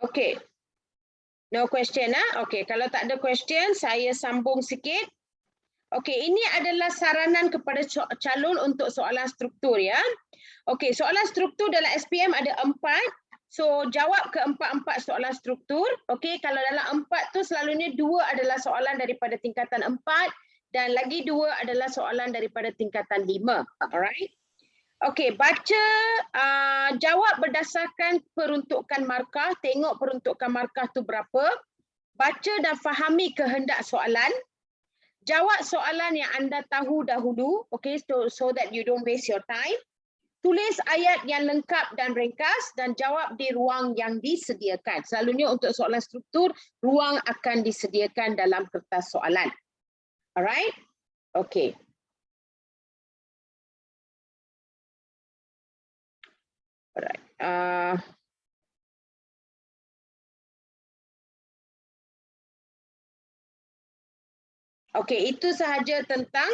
Okay. No question, ah? Okay, kalau tak ada question, saya sambung sikit. Okey, ini adalah saranan kepada calon untuk soalan struktur ya. Okey, soalan struktur dalam SPM ada 4. So, jawab ke 4 soalan struktur. Okey, kalau dalam 4 tu selalunya 2 adalah soalan daripada tingkatan 4 dan lagi 2 adalah soalan daripada tingkatan 5. Alright. Okey, baca, jawab berdasarkan peruntukan markah. Tengok peruntukan markah tu berapa. Baca dan fahami kehendak soalan. Jawab soalan yang anda tahu dahulu, okay, so that you don't waste your time. Tulis ayat yang lengkap dan ringkas dan jawab di ruang yang disediakan. Selalunya untuk soalan struktur, ruang akan disediakan dalam kertas soalan. Alright? Okay. Alright. Okay, itu sahaja tentang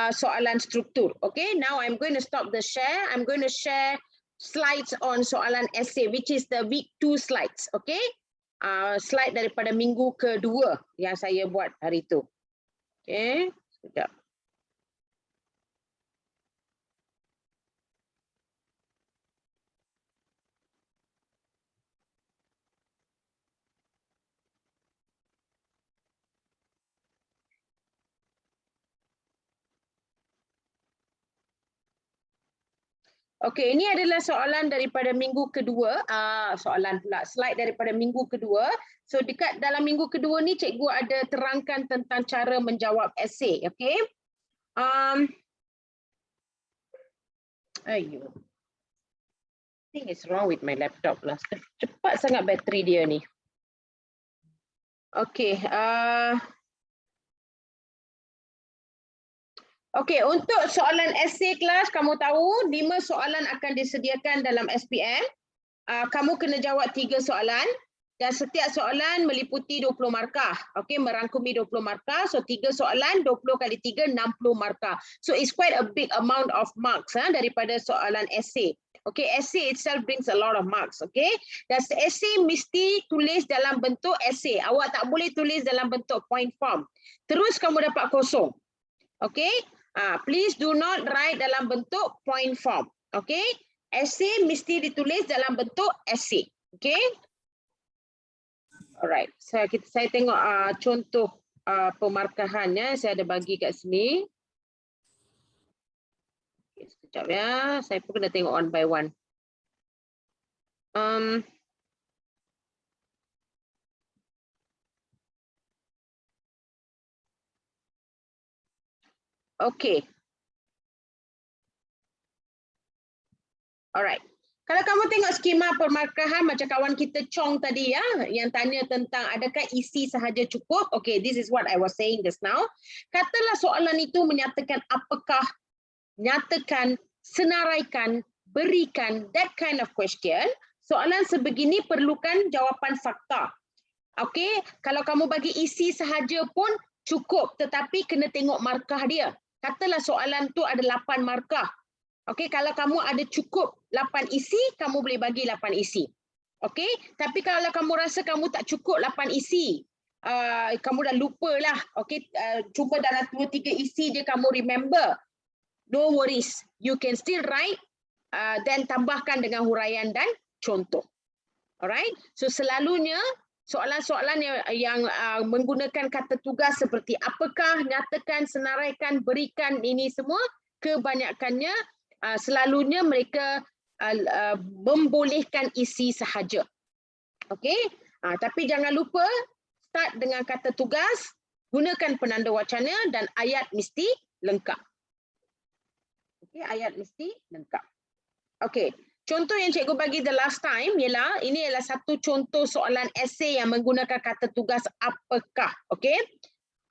soalan struktur. Okay, now I'm going to stop the share. I'm going to share slides on soalan essay, which is the week 2 slides. Okay, slide daripada minggu kedua yang saya buat hari itu. Okay, sekejap. Okey, ini adalah soalan daripada minggu kedua. Soalan pula, slide daripada minggu kedua. So dekat dalam minggu kedua ni cikgu ada terangkan tentang cara menjawab esei. Okey. Ayuh. I think it's wrong with my laptop lah. Cepat sangat bateri dia ni. Okey. Okey, untuk soalan esei kelas, kamu tahu 5 soalan akan disediakan dalam SPM. Kamu kena jawab 3 soalan dan setiap soalan meliputi 20 markah. Okey, merangkumi 20 markah. So 3 soalan, 20 kali 3, 60 markah. So it's quite a big amount of marks daripada soalan esei. Okey, esei itself brings a lot of marks. Okey, dan esei mesti tulis dalam bentuk esei. Awak tak boleh tulis dalam bentuk point form. Terus kamu dapat kosong. Okey. Please do not write dalam bentuk point form. Okay? Essay mesti ditulis dalam bentuk essay. Okay? Alright. Saya tengok contoh pemarkahannya. Saya ada bagi kat sini. Okay, sekejap ya. Saya pun kena tengok one by one. Okay. Alright. Kalau kamu tengok skema pemarkahan macam kawan kita Chong tadi ya, yang tanya tentang adakah isi sahaja cukup. Okay, this is what I was saying just now. Katalah soalan itu menyatakan apakah, nyatakan, senaraikan, berikan, that kind of question. Soalan sebegini perlukan jawapan fakta. Okay, kalau kamu bagi isi sahaja pun cukup, tetapi kena tengok markah dia. Katalah soalan tu ada 8 markah. Okey, kalau kamu ada cukup 8 isi, kamu boleh bagi 8 isi. Okey, tapi kalau kamu rasa kamu tak cukup 8 isi, kamu dah lupa lah. Okey, cuba dalam 2-3 isi je kamu remember. No worries, you can still write, then tambahkan dengan huraian dan contoh. Alright, so selalunya soalan-soalan yang menggunakan kata tugas seperti apakah, nyatakan, senaraikan, berikan, ini semua kebanyakannya selalunya mereka membolehkan isi sahaja. Okey, tapi jangan lupa start dengan kata tugas, gunakan penanda wacana dan ayat mesti lengkap. Okey, ayat mesti lengkap. Okey. Contoh yang cikgu bagi the last time ialah, ini adalah satu contoh soalan esei yang menggunakan kata tugas apakah. Okey.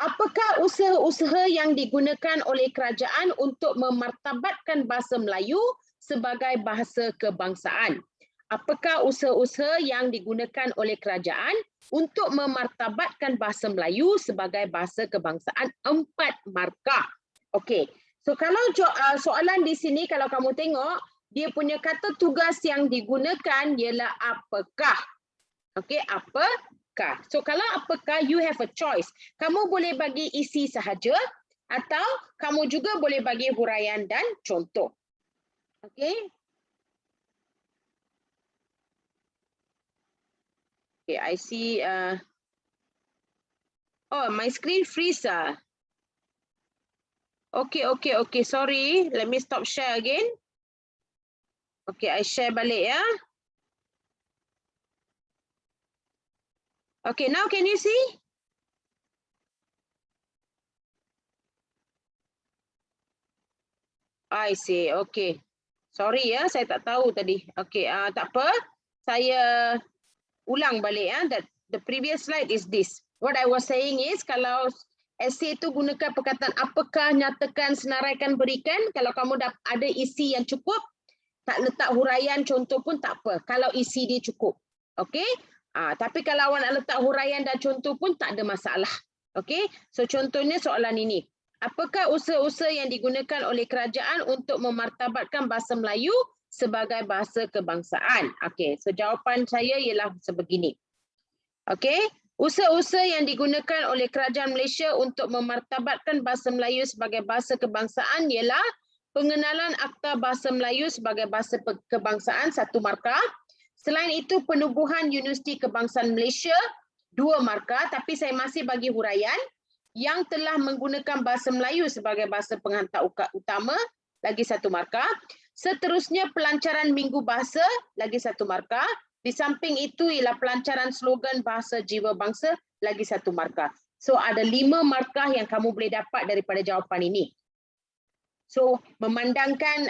Apakah usaha-usaha yang digunakan oleh kerajaan untuk memartabatkan bahasa Melayu sebagai bahasa kebangsaan? Apakah usaha-usaha yang digunakan oleh kerajaan untuk memartabatkan bahasa Melayu sebagai bahasa kebangsaan? 4 markah. Okey. So kalau soalan di sini kalau kamu tengok, dia punya kata tugas yang digunakan ialah apakah. Okey, apakah? So kalau apakah, you have a choice. Kamu boleh bagi isi sahaja atau kamu juga boleh bagi huraian dan contoh. Okey. Okay, I see. Oh, my screen freeze. Okay. Sorry. Let me stop share again. Okay, I share balik ya. Okay, now can you see? I see. Okay. Sorry ya, saya tak tahu tadi. Okay, tak apa. Saya ulang balik ya. That the previous slide is this. What I was saying is kalau essay tu gunakan perkataan apakah, nyatakan, senaraikan, berikan. Kalau kamu ada isi yang cukup, tak letak huraian contoh pun tak apa. Kalau isi dia cukup. Okay. Tapi kalau awak nak letak huraian dan contoh pun tak ada masalah. Okay. So contohnya soalan ini. Apakah usaha-usaha yang digunakan oleh kerajaan untuk memartabatkan bahasa Melayu sebagai bahasa kebangsaan? Okay. So jawapan saya ialah sebegini. Okay. Usaha-usaha yang digunakan oleh kerajaan Malaysia untuk memartabatkan bahasa Melayu sebagai bahasa kebangsaan ialah pengenalan Akta Bahasa Melayu sebagai bahasa kebangsaan 1 markah. Selain itu penubuhan Universiti Kebangsaan Malaysia 2 markah, tapi saya masih bagi huraian yang telah menggunakan bahasa Melayu sebagai bahasa penghantar utama lagi 1 markah. Seterusnya pelancaran Minggu Bahasa lagi 1 markah. Di samping itu ialah pelancaran slogan bahasa jiwa bangsa lagi 1 markah. So ada 5 markah yang kamu boleh dapat daripada jawapan ini. So memandangkan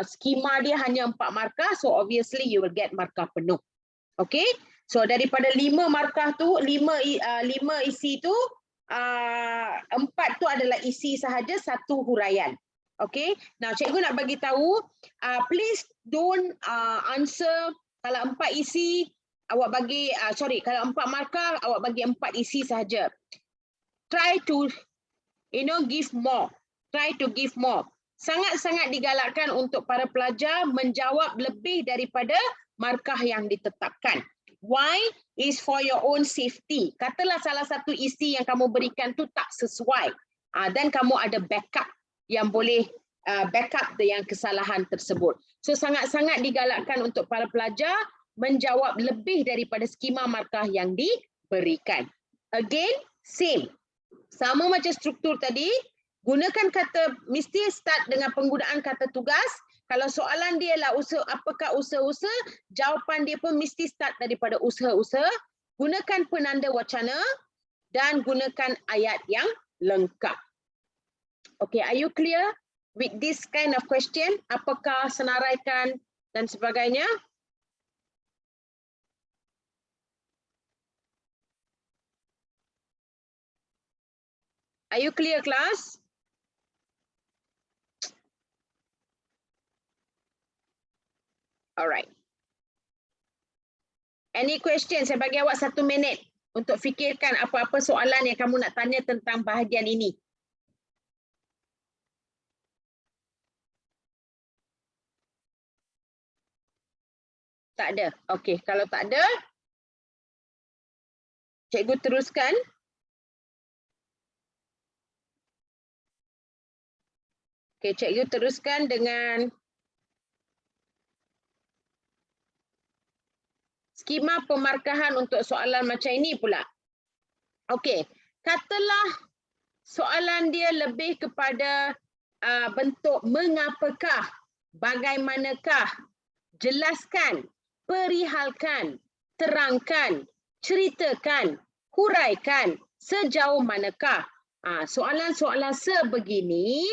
skema dia hanya 4 markah, so obviously you will get markah penuh. Okay, so daripada 5 markah tu, 5 isi tu, 4 tu adalah isi sahaja, 1 huraian. Okay, now cikgu nak bagi tahu, please don't answer kalau 4 isi awak bagi, kalau 4 markah awak bagi 4 isi sahaja. Try to give more. Try to give more. Sangat-sangat digalakkan untuk para pelajar menjawab lebih daripada markah yang ditetapkan. Why? Is for your own safety. Katalah salah satu isi yang kamu berikan tu tak sesuai. Dan kamu ada backup yang boleh backup yang kesalahan tersebut. So sangat-sangat digalakkan untuk para pelajar menjawab lebih daripada skema markah yang diberikan. Again, same. Sama macam struktur tadi, gunakan kata, mesti start dengan penggunaan kata tugas. Kalau soalan dia lah apakah usaha-usaha, jawapan dia pun mesti start daripada usaha-usaha. Gunakan penanda wacana dan gunakan ayat yang lengkap. Okay, are you clear with this kind of question? Apakah, senaraikan dan sebagainya? Are you clear, class? Alright. Any question? Saya bagi awak 1 minit untuk fikirkan apa-apa soalan yang kamu nak tanya tentang bahagian ini. Tak ada. Okey, kalau tak ada, cikgu teruskan. Okey, cikgu teruskan dengan skema pemarkahan untuk soalan macam ini pula. Okey, katalah soalan dia lebih kepada bentuk mengapakah, bagaimanakah, jelaskan, perihalkan, terangkan, ceritakan, huraikan, sejauh manakah. Soalan-soalan sebegini,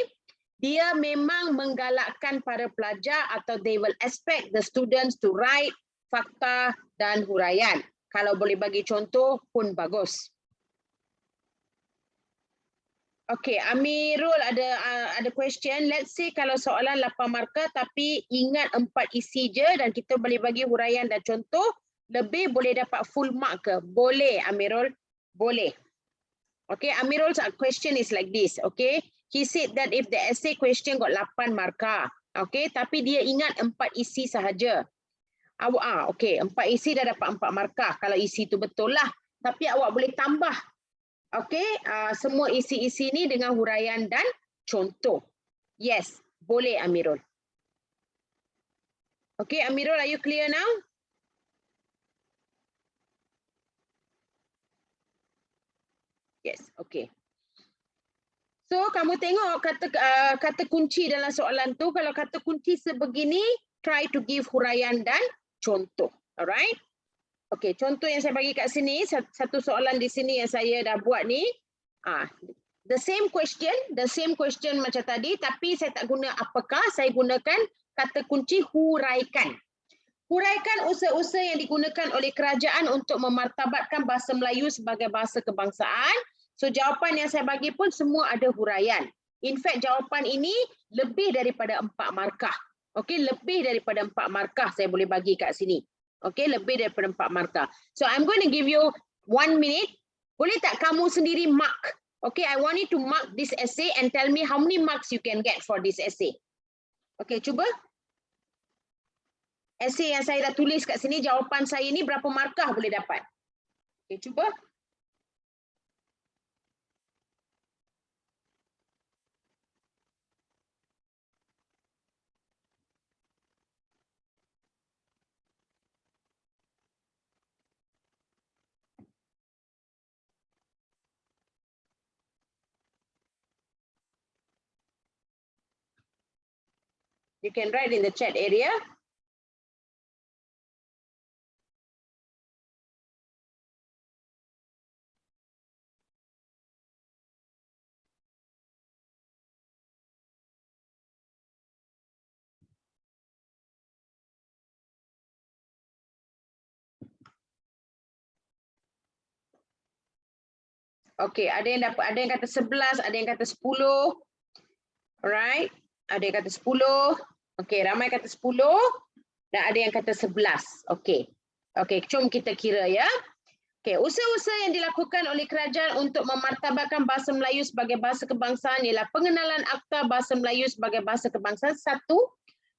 dia memang menggalakkan para pelajar atau they will expect the students to write fakta dan huraian. Kalau boleh bagi contoh pun bagus. Okay, Amirul ada question. Let's say kalau soalan 8 markah tapi ingat 4 isi je dan kita boleh bagi huraian dan contoh, lebih boleh dapat full mark ke? Boleh, Amirul. Boleh. Okay, Amirul's question is like this. Okay, he said that if the essay question got 8 markah, okay, tapi dia ingat 4 isi sahaja. Awak, okey, 4 isi dah dapat 4 markah kalau isi tu betul lah. Tapi awak boleh tambah, okey, semua isi-isi ni dengan huraian dan contoh. Yes, boleh Amirul. Okay, Amirul, are you clear now? Yes, okay. So, kamu tengok kata kunci dalam soalan tu, kalau kata kunci sebegini, try to give huraian dan contoh. Alright? Okay, contoh yang saya bagi kat sini, satu soalan di sini yang saya dah buat ni, the same question macam tadi, tapi saya tak guna apakah, saya gunakan kata kunci huraikan. Huraikan usaha-usaha yang digunakan oleh kerajaan untuk memartabatkan bahasa Melayu sebagai bahasa kebangsaan. So jawapan yang saya bagi pun semua ada huraian. In fact jawapan ini lebih daripada 4 markah. Okey, lebih daripada 4 markah saya boleh bagi kat sini. Okey, lebih daripada 4 markah. So I'm going to give you 1 minute. Boleh tak kamu sendiri mark? Okay, I want you to mark this essay and tell me how many marks you can get for this essay. Okay, cuba. Essay yang saya dah tulis kat sini, jawapan saya ni berapa markah boleh dapat? Okay, cuba. You can write in the chat area. Okay, ada yang dapat, ada yang kata 11, ada yang kata 10. Alright, ada yang kata 10. Okay, ramai kata 10 dan ada yang kata 11. Okay. Okay, jom kita kira ya. Okay, usaha-usaha yang dilakukan oleh kerajaan untuk memartabatkan bahasa Melayu sebagai bahasa kebangsaan ialah pengenalan Akta Bahasa Melayu sebagai bahasa kebangsaan. 1.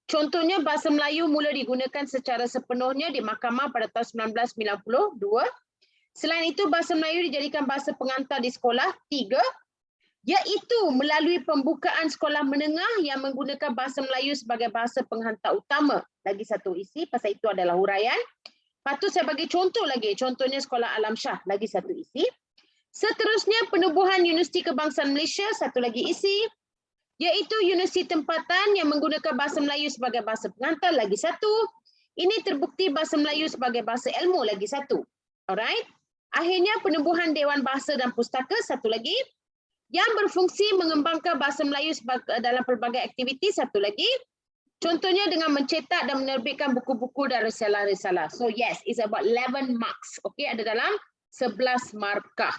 Contohnya bahasa Melayu mula digunakan secara sepenuhnya di mahkamah pada tahun 1992. Selain itu, bahasa Melayu dijadikan bahasa pengantar di sekolah. 3, iaitu melalui pembukaan sekolah menengah yang menggunakan bahasa Melayu sebagai bahasa penghantar utama. Lagi satu isi, pasal itu adalah huraian. Lepas tu saya bagi contoh lagi, contohnya Sekolah Alam Shah, lagi satu isi. Seterusnya, penubuhan Universiti Kebangsaan Malaysia, satu lagi isi. Iaitu universiti tempatan yang menggunakan bahasa Melayu sebagai bahasa pengantar, lagi satu. Ini terbukti bahasa Melayu sebagai bahasa ilmu, lagi satu. Alright. Akhirnya penubuhan Dewan Bahasa dan Pustaka, satu lagi, yang berfungsi mengembangkan bahasa Melayu dalam pelbagai aktiviti, satu lagi. Contohnya dengan mencetak dan menerbitkan buku-buku dan risalah-risalah. So yes, it's about 11 marks. Okay, ada dalam 11 markah.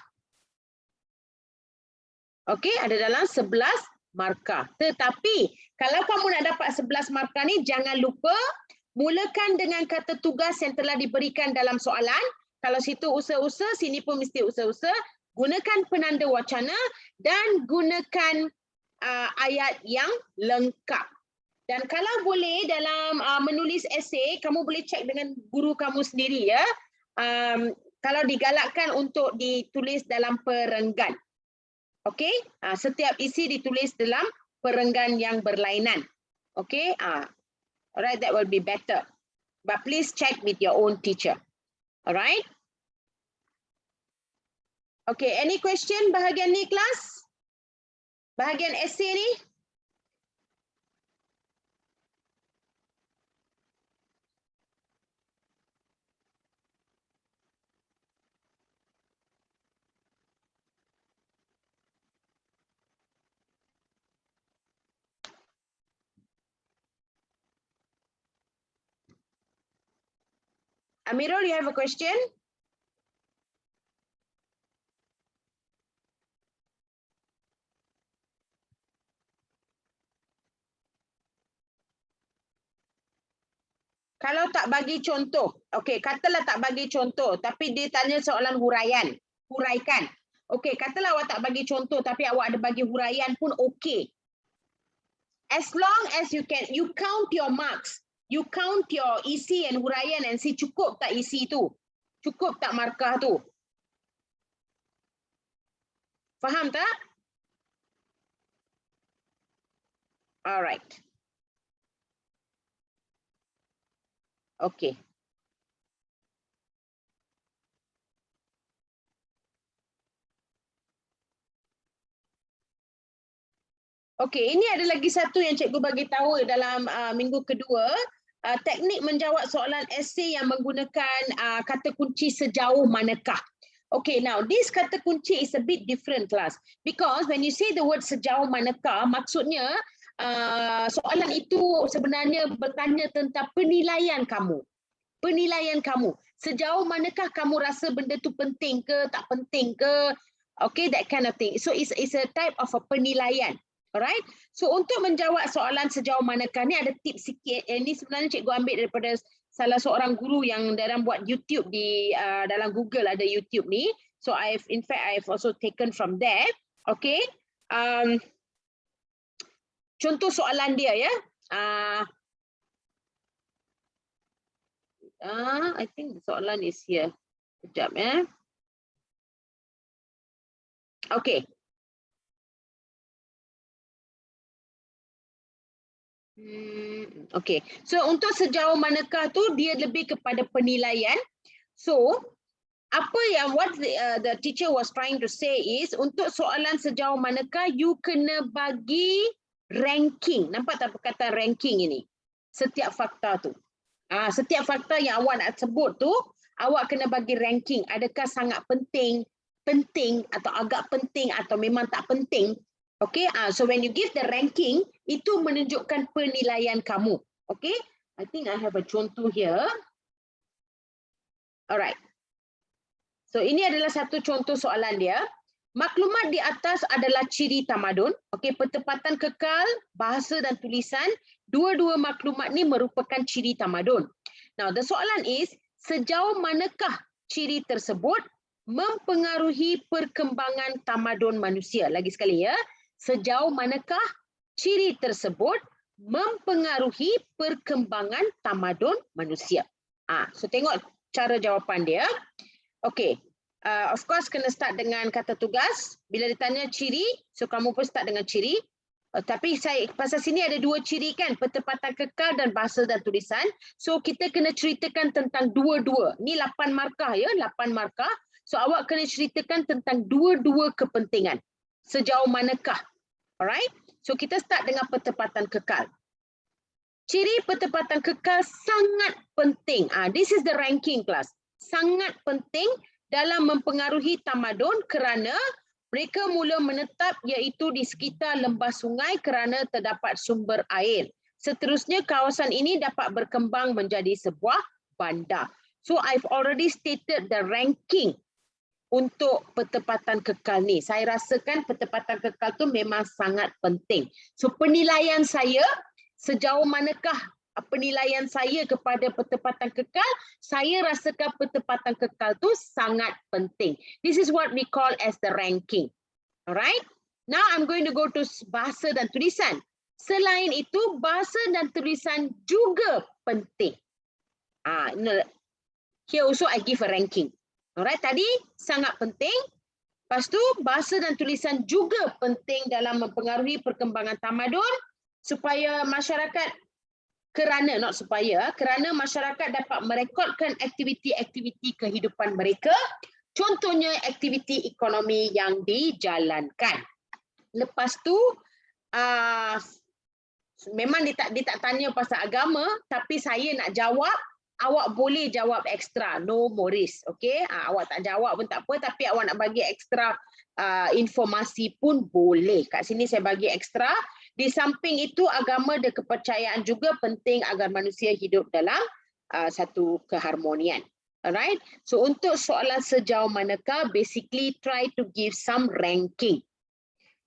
Okay, ada dalam 11 markah. Tetapi kalau kamu nak dapat 11 markah ni, jangan lupa mulakan dengan kata tugas yang telah diberikan dalam soalan. Kalau situ usaha-usaha, sini pun mesti usaha-usaha. Gunakan penanda wacana dan gunakan ayat yang lengkap. Dan kalau boleh dalam menulis esei, kamu boleh cek dengan guru kamu sendiri ya. Kalau digalakkan untuk ditulis dalam perenggan. Okey, setiap isi ditulis dalam perenggan yang berlainan. Okey, alright, that will be better. But please check with your own teacher. Alright. Okay, any question bahagian ni kelas? Bahagian esei ni? Amirul, you have a question? Kalau tak bagi contoh, okey, katalah tak bagi contoh, tapi dia tanya soalan huraian, huraikan. Okey, katalah awak tak bagi contoh, tapi awak ada bagi huraian pun okey. As long as you count your marks. You count your isi and huraian and see cukup tak isi tu? Cukup tak markah tu? Faham tak? Alright. Okay. Okey, ini ada lagi satu yang cikgu bagi tahu dalam minggu kedua, teknik menjawab soalan esei yang menggunakan kata kunci sejauh manakah. Okay, now this kata kunci is a bit different class because when you say the word sejauh manakah, maksudnya soalan itu sebenarnya bertanya tentang penilaian kamu. Penilaian kamu. Sejauh manakah kamu rasa benda tu penting ke, tak penting ke? Okay, that kind of thing. So it's a type of a penilaian. Alright, so untuk menjawab soalan sejauh manakah ni ada tips sikit. Ini sebenarnya cikgu ambil daripada salah seorang guru yang dalam buat YouTube di dalam Google ada YouTube ni. So I've also taken from there. Okay, contoh soalan dia ya. I think the soalan is here. Sekejap ya. Okay. Okay, so untuk sejauh manakah tu dia lebih kepada penilaian. So apa yang what the teacher was trying to say is untuk soalan sejauh manakah you kena bagi ranking. Nampak tak perkataan ranking ini? Setiap fakta tu. Setiap fakta yang awak nak sebut tu awak kena bagi ranking. Adakah sangat penting, penting atau agak penting atau memang tak penting. Okay, so when you give the ranking, itu menunjukkan penilaian kamu. Okay, I think I have a contoh here. Alright. So ini adalah satu contoh soalan dia. Maklumat di atas adalah ciri tamadun. Okay, pertepatan kekal, bahasa dan tulisan. Dua-dua maklumat ni merupakan ciri tamadun. Now, the soalan is, sejauh manakah ciri tersebut mempengaruhi perkembangan tamadun manusia? Lagi sekali ya. Sejauh manakah ciri tersebut mempengaruhi perkembangan tamadun manusia? So tengok cara jawapan dia. Okay, of course kena start dengan kata tugas. Bila ditanya ciri, so kamu pun start dengan ciri. Tapi pasal sini ada dua ciri kan, pertepatan kekal dan bahasa dan tulisan. So kita kena ceritakan tentang dua-dua. Ni 8 markah ya, 8 markah. So awak kena ceritakan tentang dua-dua kepentingan. Sejauh manakah? Alright, so kita start dengan pertepatan kekal. Ciri pertepatan kekal sangat penting. This is the ranking class. Sangat penting dalam mempengaruhi tamadun kerana mereka mula menetap iaitu di sekitar lembah sungai kerana terdapat sumber air. Seterusnya kawasan ini dapat berkembang menjadi sebuah bandar. So I've already stated the ranking untuk pertepatan kekal ni. Saya rasakan pertepatan kekal tu memang sangat penting. So penilaian saya, sejauh manakah penilaian saya kepada pertepatan kekal, saya rasakan pertepatan kekal tu sangat penting. This is what we call as the ranking. Alright? Now I'm going to go to bahasa dan tulisan. Selain itu, bahasa dan tulisan juga penting. Here also I give a ranking. Alright, tadi sangat penting. Lepas tu bahasa dan tulisan juga penting dalam mempengaruhi perkembangan tamadun supaya masyarakat kerana masyarakat dapat merekodkan aktiviti-aktiviti kehidupan mereka. Contohnya aktiviti ekonomi yang dijalankan. Lepas tu memang dia tak tanya pasal agama, tapi saya nak jawab. Awak boleh jawab ekstra, no worries, okay? Awak tak jawab pun tak apa, tapi awak nak bagi ekstra informasi pun boleh. Kat sini saya bagi ekstra. Di samping itu, agama dan kepercayaan juga penting agar manusia hidup dalam satu keharmonian. Alright? So untuk soalan sejauh manakah, basically try to give some ranking.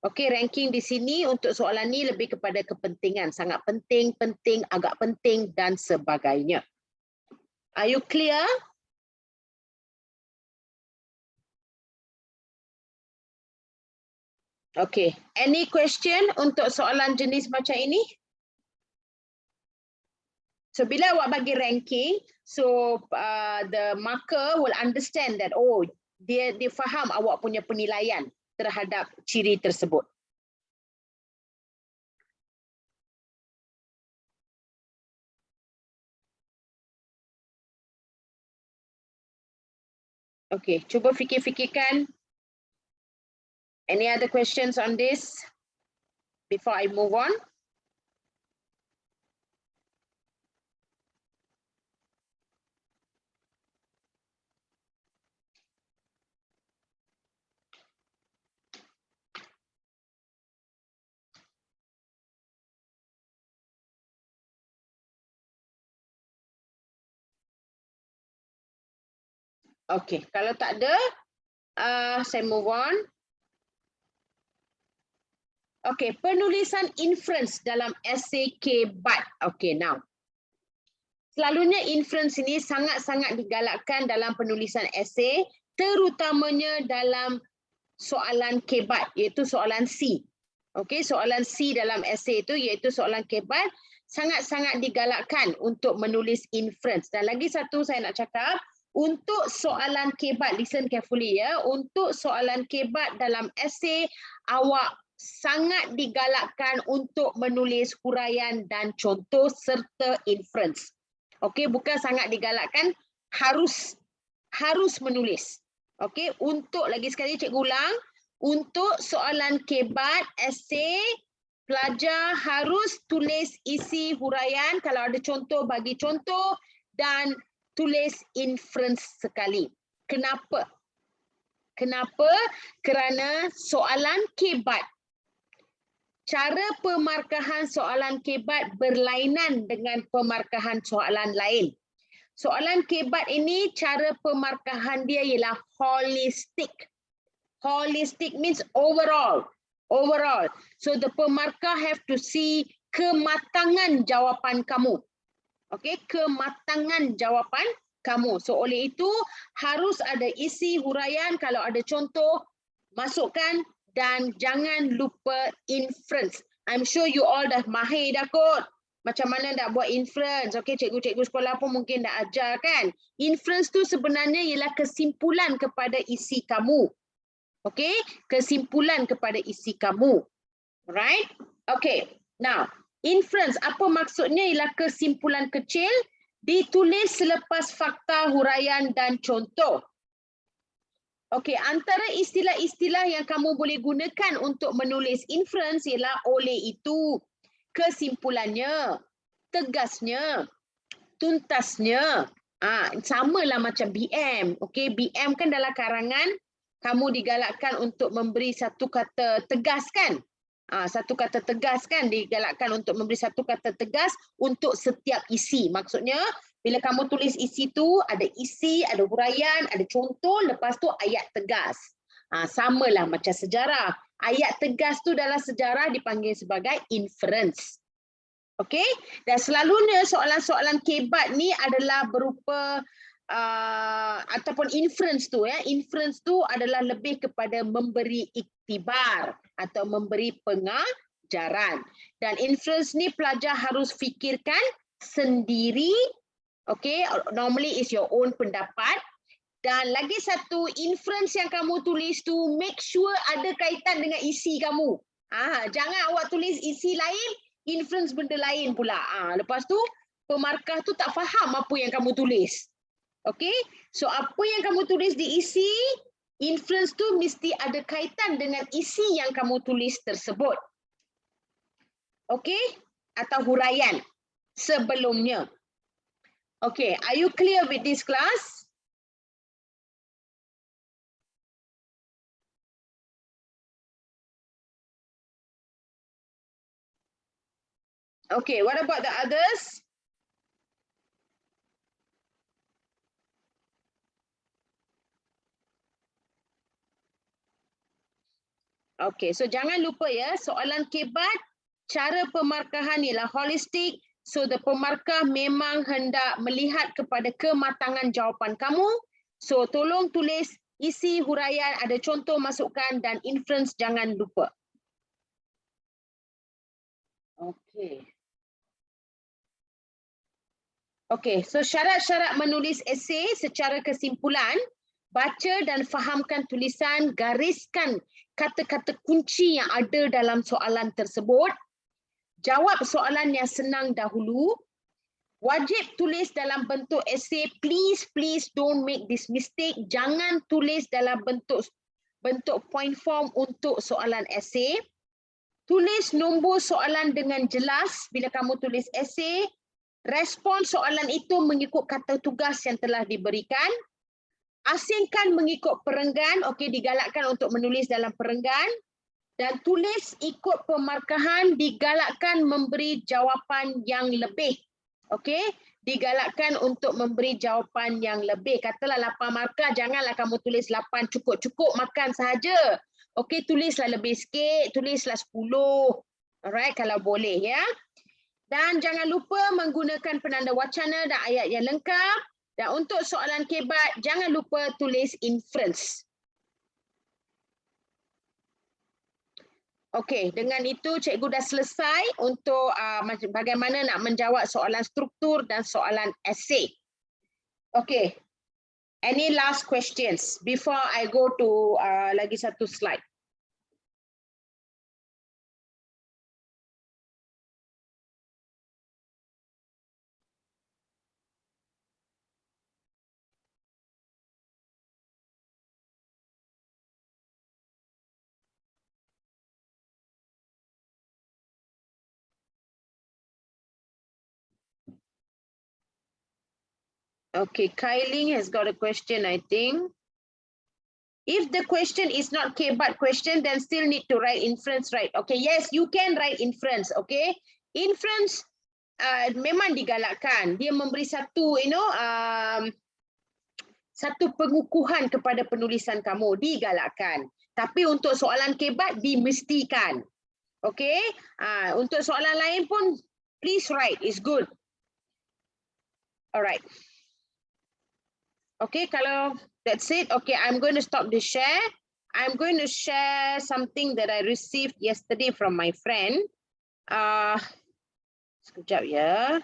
Okay, ranking di sini untuk soalan ni lebih kepada kepentingan. Sangat penting, penting, agak penting dan sebagainya. Are you clear? Okay, any question untuk soalan jenis macam ini? So bila awak bagi ranking, so the marker will understand that oh dia faham awak punya penilaian terhadap ciri tersebut. Okay, cuba fikir-fikirkan. Any other questions on this before I move on? Okay, kalau tak ada, saya move on. Okay, penulisan inference dalam esei K-BAT. Okay, now. Selalunya inference ini sangat-sangat digalakkan dalam penulisan esei, terutamanya dalam soalan K-BAT, iaitu soalan C. Okay, soalan C dalam esei itu iaitu soalan K-BAT, sangat-sangat digalakkan untuk menulis inference. Dan lagi satu saya nak cakap, untuk soalan K-BAT, listen carefully ya, untuk soalan K-BAT dalam esei, awak sangat digalakkan untuk menulis huraian dan contoh serta inference. Okey, bukan sangat digalakkan, harus menulis. Okey, untuk lagi sekali cikgu ulang, untuk soalan K-BAT esei, pelajar harus tulis isi huraian, kalau ada contoh bagi contoh dan tulis inference sekali. Kenapa? Kenapa? Kerana soalan K-BAT, cara pemarkahan soalan K-BAT berlainan dengan pemarkahan soalan lain. Soalan K-BAT ini cara pemarkahan dia ialah holistic. Holistic means overall. Overall. So the pemarkah have to see kematangan jawapan kamu. Okay, kematangan jawapan kamu. So oleh itu harus ada isi huraian, kalau ada contoh masukkan dan jangan lupa inference. I'm sure you all dah mahir dah kot. Macam mana nak buat inference. Okay, cikgu-cikgu sekolah pun mungkin dah ajar kan. Inference tu sebenarnya ialah kesimpulan kepada isi kamu. Okay, kesimpulan kepada isi kamu. Alright? Okay, now inference apa maksudnya ialah kesimpulan kecil ditulis selepas fakta, huraian dan contoh. Okey, antara istilah-istilah yang kamu boleh gunakan untuk menulis inference ialah oleh itu, kesimpulannya, tegasnya, tuntasnya. Samalah macam BM. Okey, BM kan dalam karangan kamu digalakkan untuk memberi satu kata tegas kan? Satu kata tegas kan digalakkan untuk memberi satu kata tegas untuk setiap isi. Maksudnya bila kamu tulis isi tu ada isi, ada huraian, ada contoh, lepas tu ayat tegas. Samalah macam sejarah. Ayat tegas tu dalam sejarah dipanggil sebagai inference. Okey? Dan selalunya soalan-soalan K-BAT ni adalah berupa ataupun inference tu ya. Inference tu adalah lebih kepada memberi iktibar atau memberi pengajaran. Dan inference ni pelajar harus fikirkan sendiri. Okay, normally is your own pendapat. Dan lagi satu, inference yang kamu tulis tu make sure ada kaitan dengan isi kamu. Jangan awak tulis isi lain, inference benda lain pula. Lepas tu pemarkah tu tak faham apa yang kamu tulis. Okay, so apa yang kamu tulis di isi, inference tu mesti ada kaitan dengan isi yang kamu tulis tersebut. Okay, atau huraian sebelumnya. Okay, are you clear with this class? Okay, what about the others? Okay, so jangan lupa ya, soalan K-BAT, cara pemarkahan ialah holistik. So the pemarkah memang hendak melihat kepada kematangan jawapan kamu. So tolong tulis isi huraian, ada contoh masukkan dan inference jangan lupa. Okay. Okey, so syarat-syarat menulis esei secara kesimpulan, baca dan fahamkan tulisan, gariskan kata-kata kunci yang ada dalam soalan tersebut, jawab soalan yang senang dahulu, wajib tulis dalam bentuk esei. Please don't make this mistake. Jangan tulis dalam bentuk point form untuk soalan esei. Tulis nombor soalan dengan jelas bila kamu tulis esei. Respon soalan itu mengikut kata tugas yang telah diberikan. Asingkan mengikut perenggan. Okey, digalakkan untuk menulis dalam perenggan. Dan tulis ikut pemarkahan, digalakkan memberi jawapan yang lebih. Okey, digalakkan untuk memberi jawapan yang lebih. Katalah 8 markah, janganlah kamu tulis 8 cukup-cukup makan sahaja. Okey, tulislah lebih sikit, tulislah 10. Alright, kalau boleh ya. Dan jangan lupa menggunakan penanda wacana dan ayat yang lengkap. Dan untuk soalan kebat, jangan lupa tulis inference. Okey, dengan itu cikgu dah selesai untuk bagaimana nak menjawab soalan struktur dan soalan esei. Okey, any last questions before I go to lagi satu slide? Okay, Kailing has got a question, I think. If the question is not kebat question, then still need to write inference, right? Okay, yes, you can write inference, okay? Inference memang digalakkan. Dia memberi satu, satu pengukuhan kepada penulisan kamu, digalakkan. Tapi untuk soalan kebat, dimestikan. Okay? Untuk soalan lain pun, please write, it's good. Alright. Okay, kalau that's it. Okay, I'm going to stop the share. I'm going to share something that I received yesterday from my friend. Sekejap ya.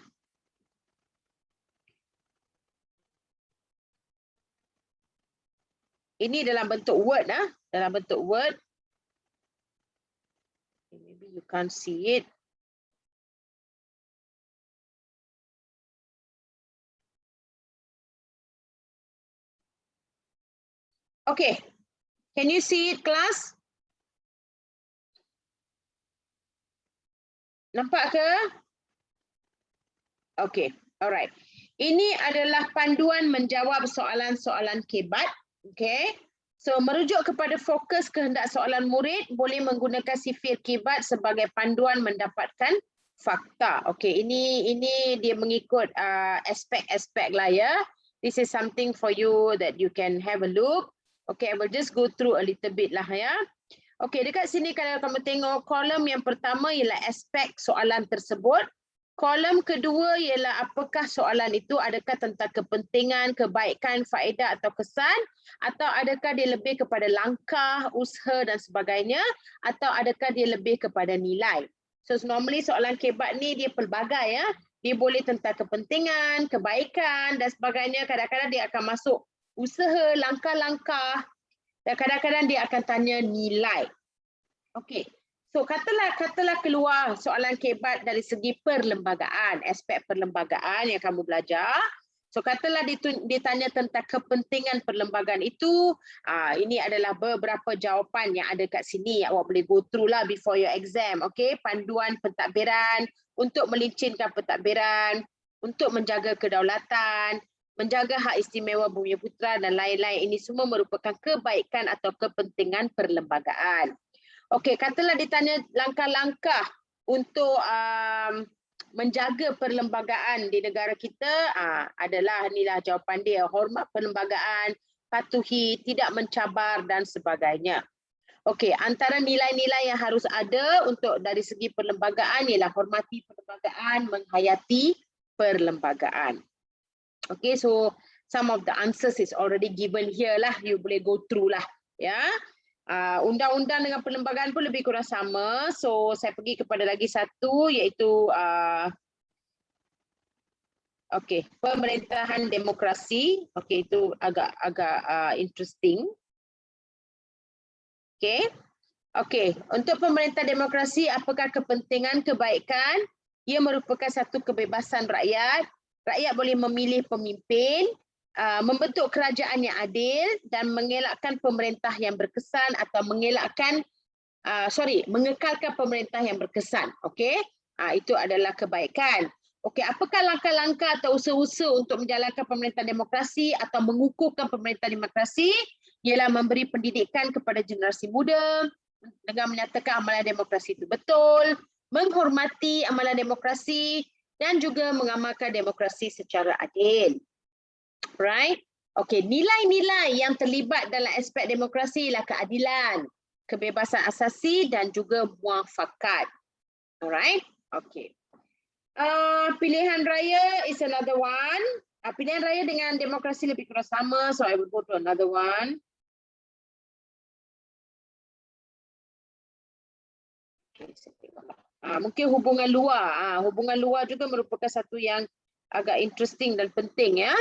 Ini dalam bentuk Word, dalam bentuk Word. Maybe you can't see it. Okay, can you see it, class? Nampak ke? Okay, alright. Ini adalah panduan menjawab soalan-soalan kebat. Okay, so merujuk kepada fokus kehendak soalan murid, boleh menggunakan sifir kebat sebagai panduan mendapatkan fakta. Okay, ini dia mengikut aspek-aspek lah ya. This is something for you that you can have a look. Okay, I will just go through a little bit lah ya. Okay, dekat sini kalau kamu tengok kolom yang pertama ialah aspek soalan tersebut. Kolom kedua ialah apakah soalan itu, adakah tentang kepentingan, kebaikan, faedah atau kesan, atau adakah dia lebih kepada langkah, usaha dan sebagainya, atau adakah dia lebih kepada nilai. So normally soalan kebat ni dia pelbagai ya. Dia boleh tentang kepentingan, kebaikan dan sebagainya. Kadang-kadang dia akan masuk usaha, langkah-langkah, dan kadang-kadang dia akan tanya nilai. Okey. So katalah keluar soalan kebat dari segi perlembagaan, aspek perlembagaan yang kamu belajar. So katalah ditanya tentang kepentingan perlembagaan itu, ini adalah beberapa jawapan yang ada kat sini. Awak boleh go through lah before your exam. Okey, panduan pentadbiran untuk melincinkan pentadbiran, untuk menjaga kedaulatan, menjaga hak istimewa Bumiputera dan lain-lain. Ini semua merupakan kebaikan atau kepentingan perlembagaan. Okey, katalah ditanya langkah-langkah untuk menjaga perlembagaan di negara kita, adalah inilah jawapan dia, hormat perlembagaan, patuhi, tidak mencabar dan sebagainya. Okey, antara nilai-nilai yang harus ada untuk dari segi perlembagaan ialah hormati perlembagaan, menghayati perlembagaan. Okay, so some of the answers is already given here lah. You boleh go through lah. Ya, undang-undang dengan perlembagaan pun lebih kurang sama. So saya pergi kepada lagi satu iaitu Okey, pemerintahan demokrasi. Okey, itu agak interesting. Okey. Okey, untuk pemerintah demokrasi, apakah kepentingan kebaikan? Ia merupakan satu kebebasan rakyat. Rakyat boleh memilih pemimpin, membentuk kerajaan yang adil dan mengelakkan pemerintah yang berkesan atau mengekalkan pemerintah yang berkesan. Okey, itu adalah kebaikan. Okey, apakah langkah-langkah atau usaha-usaha untuk menjalankan pemerintah demokrasi atau mengukuhkan pemerintah demokrasi? Ialah memberi pendidikan kepada generasi muda dengan menyatakan amalan demokrasi itu betul, menghormati amalan demokrasi dan juga mengamalkan demokrasi secara adil. Right? Okey, nilai-nilai yang terlibat dalam aspek demokrasi ialah keadilan, kebebasan asasi dan juga muafakat. Alright? Okey. Pilihan raya is another one. Pilihan raya dengan demokrasi lebih kurang sama, so I will go to another one. Mungkin hubungan luar. Hubungan luar juga merupakan satu yang agak interesting dan penting ya.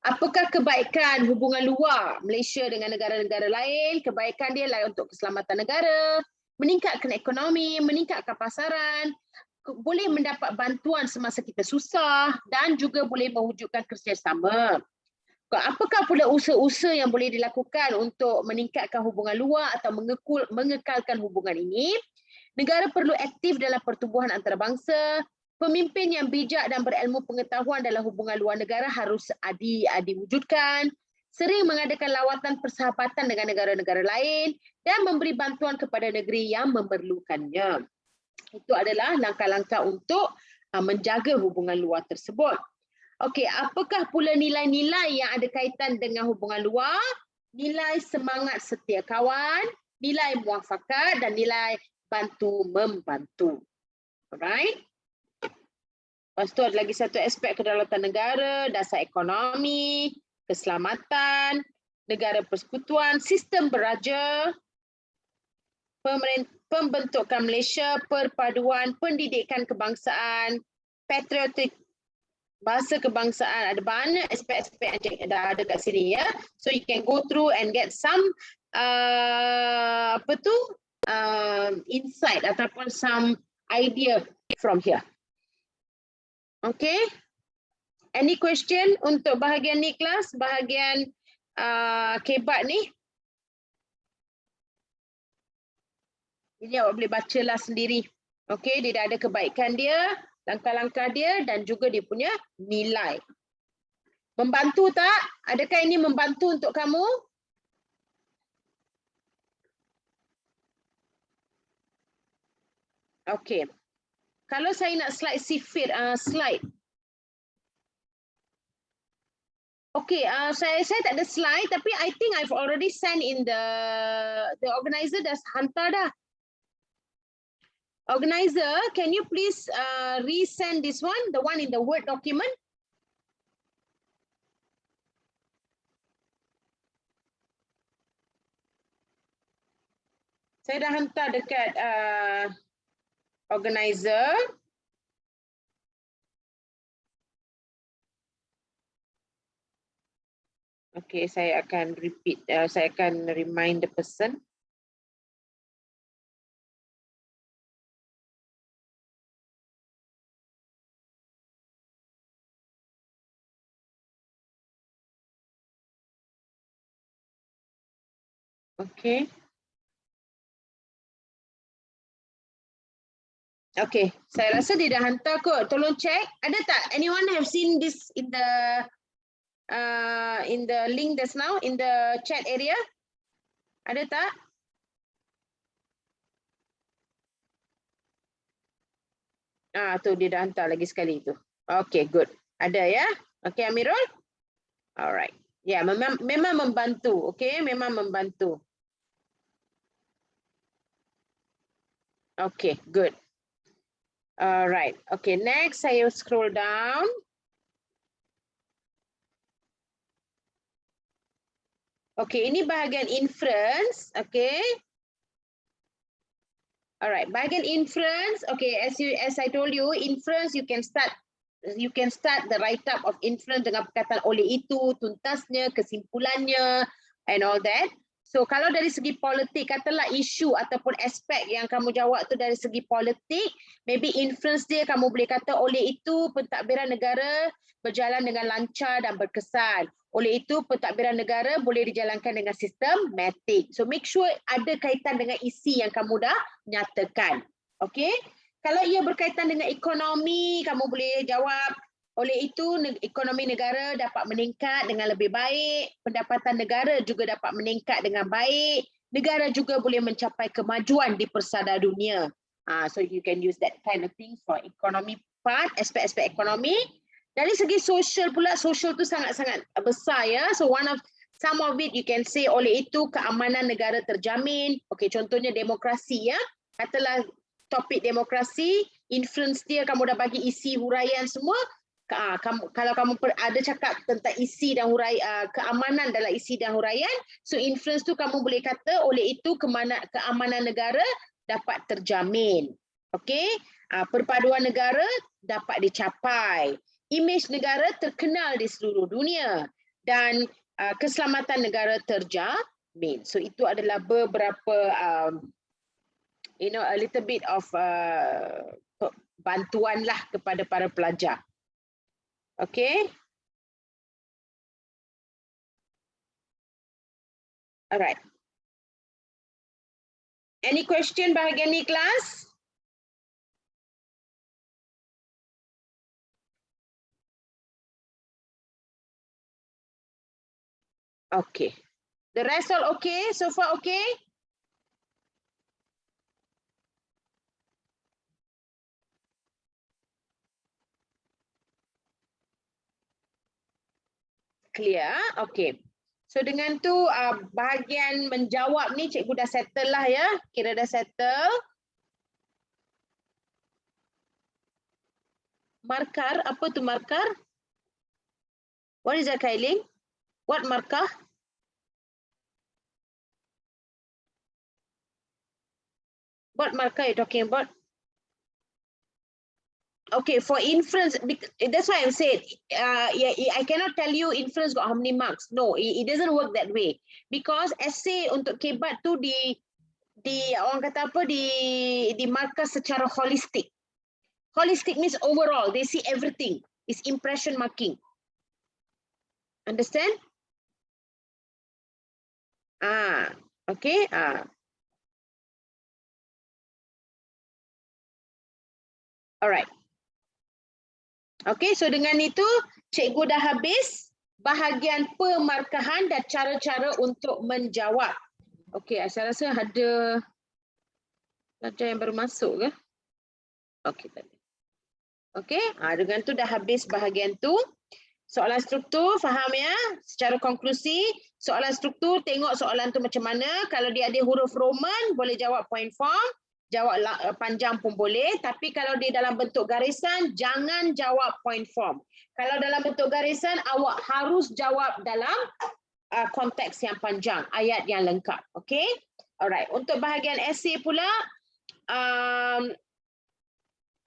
Apakah kebaikan hubungan luar Malaysia dengan negara-negara lain? Kebaikan dia adalah untuk keselamatan negara, meningkatkan ekonomi, meningkatkan pasaran, boleh mendapat bantuan semasa kita susah dan juga boleh mewujudkan kerjasama. Apakah pula usaha-usaha yang boleh dilakukan untuk meningkatkan hubungan luar atau mengekalkan hubungan ini? Negara perlu aktif dalam pertubuhan antarabangsa. Pemimpin yang bijak dan berilmu pengetahuan dalam hubungan luar negara harus diwujudkan. Sering mengadakan lawatan persahabatan dengan negara-negara lain dan memberi bantuan kepada negeri yang memerlukannya. Itu adalah langkah-langkah untuk menjaga hubungan luar tersebut. Okey, apakah pula nilai-nilai yang ada kaitan dengan hubungan luar? Nilai semangat setia kawan, nilai muafakat dan nilai bantu-membantu. Alright? Lepas tu ada lagi satu aspek kedaulatan negara, dasar ekonomi, keselamatan, negara persekutuan, sistem beraja, pembentukan Malaysia, perpaduan, pendidikan kebangsaan, patriotik, bahasa kebangsaan. Ada banyak aspek-aspek yang ada kat sini ya. So you can go through and get some insight ataupun some idea from here. Okay. Any question untuk bahagian ni kelas? Bahagian kebat ni? Ini awak boleh bacalah sendiri. Okay, dia dah ada kebaikan dia, langkah-langkah dia dan juga dia punya nilai. Membantu tak? Adakah ini membantu untuk kamu? Okay. Kalau saya nak slide sifir, slide. Okay, saya tak ada slide tapi I think I've already sent in the organizer dah hantar dah. Organizer, can you please resend this one, the one in the Word document? Saya dah hantar dekat organizer. Okay, saya akan repeat, saya akan remind the person. Okay. Okay, saya rasa dia dah hantar kot. Tolong check. Ada tak? Anyone have seen this in the link just now in the chat area? Ada tak? Tu dia dah hantar lagi sekali tu. Okay, good. Ada ya? Okay, Amirul? Alright. Ya, memang membantu. Okay, memang membantu. Okay, good. Alright. Okay, next saya scroll down. Okay, ini bahagian inference. Okay. Alright, bahagian inference. Okay, as I told you, inference you can start you can start the write-up of inference dengan perkataan oleh itu, tuntasnya, kesimpulannya, and all that. So kalau dari segi politik, katalah isu ataupun aspek yang kamu jawab tu dari segi politik, maybe inference dia kamu boleh kata oleh itu pentadbiran negara berjalan dengan lancar dan berkesan. Oleh itu pentadbiran negara boleh dijalankan dengan sistematik. So make sure ada kaitan dengan isi yang kamu dah nyatakan. Okay? Kalau ia berkaitan dengan ekonomi, kamu boleh jawab oleh itu ekonomi negara dapat meningkat dengan lebih baik, pendapatan negara juga dapat meningkat dengan baik, negara juga boleh mencapai kemajuan di persada dunia. So you can use that kind of things for economy part, aspek-aspek ekonomi. Dari segi sosial pula, sosial tu sangat-sangat besar ya. So some of it you can say oleh itu keamanan negara terjamin. Okay, contohnya demokrasi ya. Katalah topik demokrasi, influence dia kamu dah bagi isi huraian semua. Kalau kamu ada cakap tentang isi dan keamanan dalam isi dan huraian, so influence tu kamu boleh kata oleh itu keamanan negara dapat terjamin. Okey, perpaduan negara dapat dicapai, imej negara terkenal di seluruh dunia dan keselamatan negara terjamin. So itu adalah beberapa a little bit of bantuan lah kepada para pelajar. Okay. Alright. Any question bahagian ni kelas? Okay. The rest all okay? So far okay? Clear? Okay. So dengan tu bahagian menjawab ni cikgu dah settle lah ya. Kira dah settle. Markar, apa tu markar? What is that, Kailing? What markah? What markah you talking about? Okay, for inference, that's why I'm saying, I cannot tell you inference got how many marks. No, it doesn't work that way. Because essay untuk kebat tu orang kata apa, di markah secara holistic. Holistic means overall, they see everything. It's impression marking. Understand? Okay. Alright. Okay, so dengan itu cikgu dah habis bahagian pemarkahan dan cara-cara untuk menjawab. Okay, saya rasa ada pelajar yang baru masuk ke? Okay, tadi. Okay, dengan tu dah habis bahagian tu. Soalan struktur, faham ya? Secara konklusi, soalan struktur, tengok soalan tu macam mana. Kalau dia ada huruf Roman, boleh jawab point form. Jawab panjang pun boleh, tapi kalau dia dalam bentuk garisan, jangan jawab point form. Kalau dalam bentuk garisan, awak harus jawab dalam konteks yang panjang, ayat yang lengkap. Okay? Alright, untuk bahagian essay pula,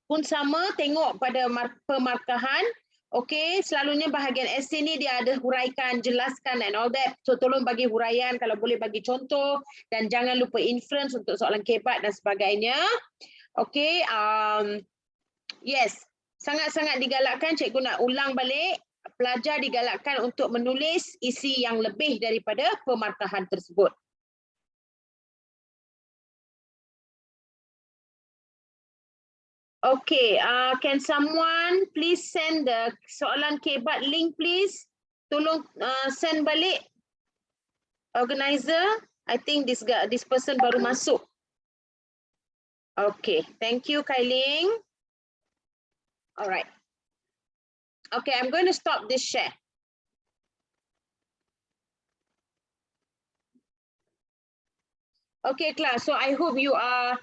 pun sama, tengok pada pemarkahan. Okay, selalunya bahagian essay ni dia ada huraikan, jelaskan and all that. So tolong bagi huraian kalau boleh bagi contoh dan jangan lupa inference untuk soalan kebat dan sebagainya. Okay, yes, sangat-sangat digalakkan, cikgu nak ulang balik, pelajar digalakkan untuk menulis isi yang lebih daripada pemarkahan tersebut. Okay, can someone please send the soalan kebat link please? Tolong send balik. Organizer, I think this person baru masuk. Okay, thank you Kailing. Alright. Okay, I'm going to stop this share. Okay class, so I hope you are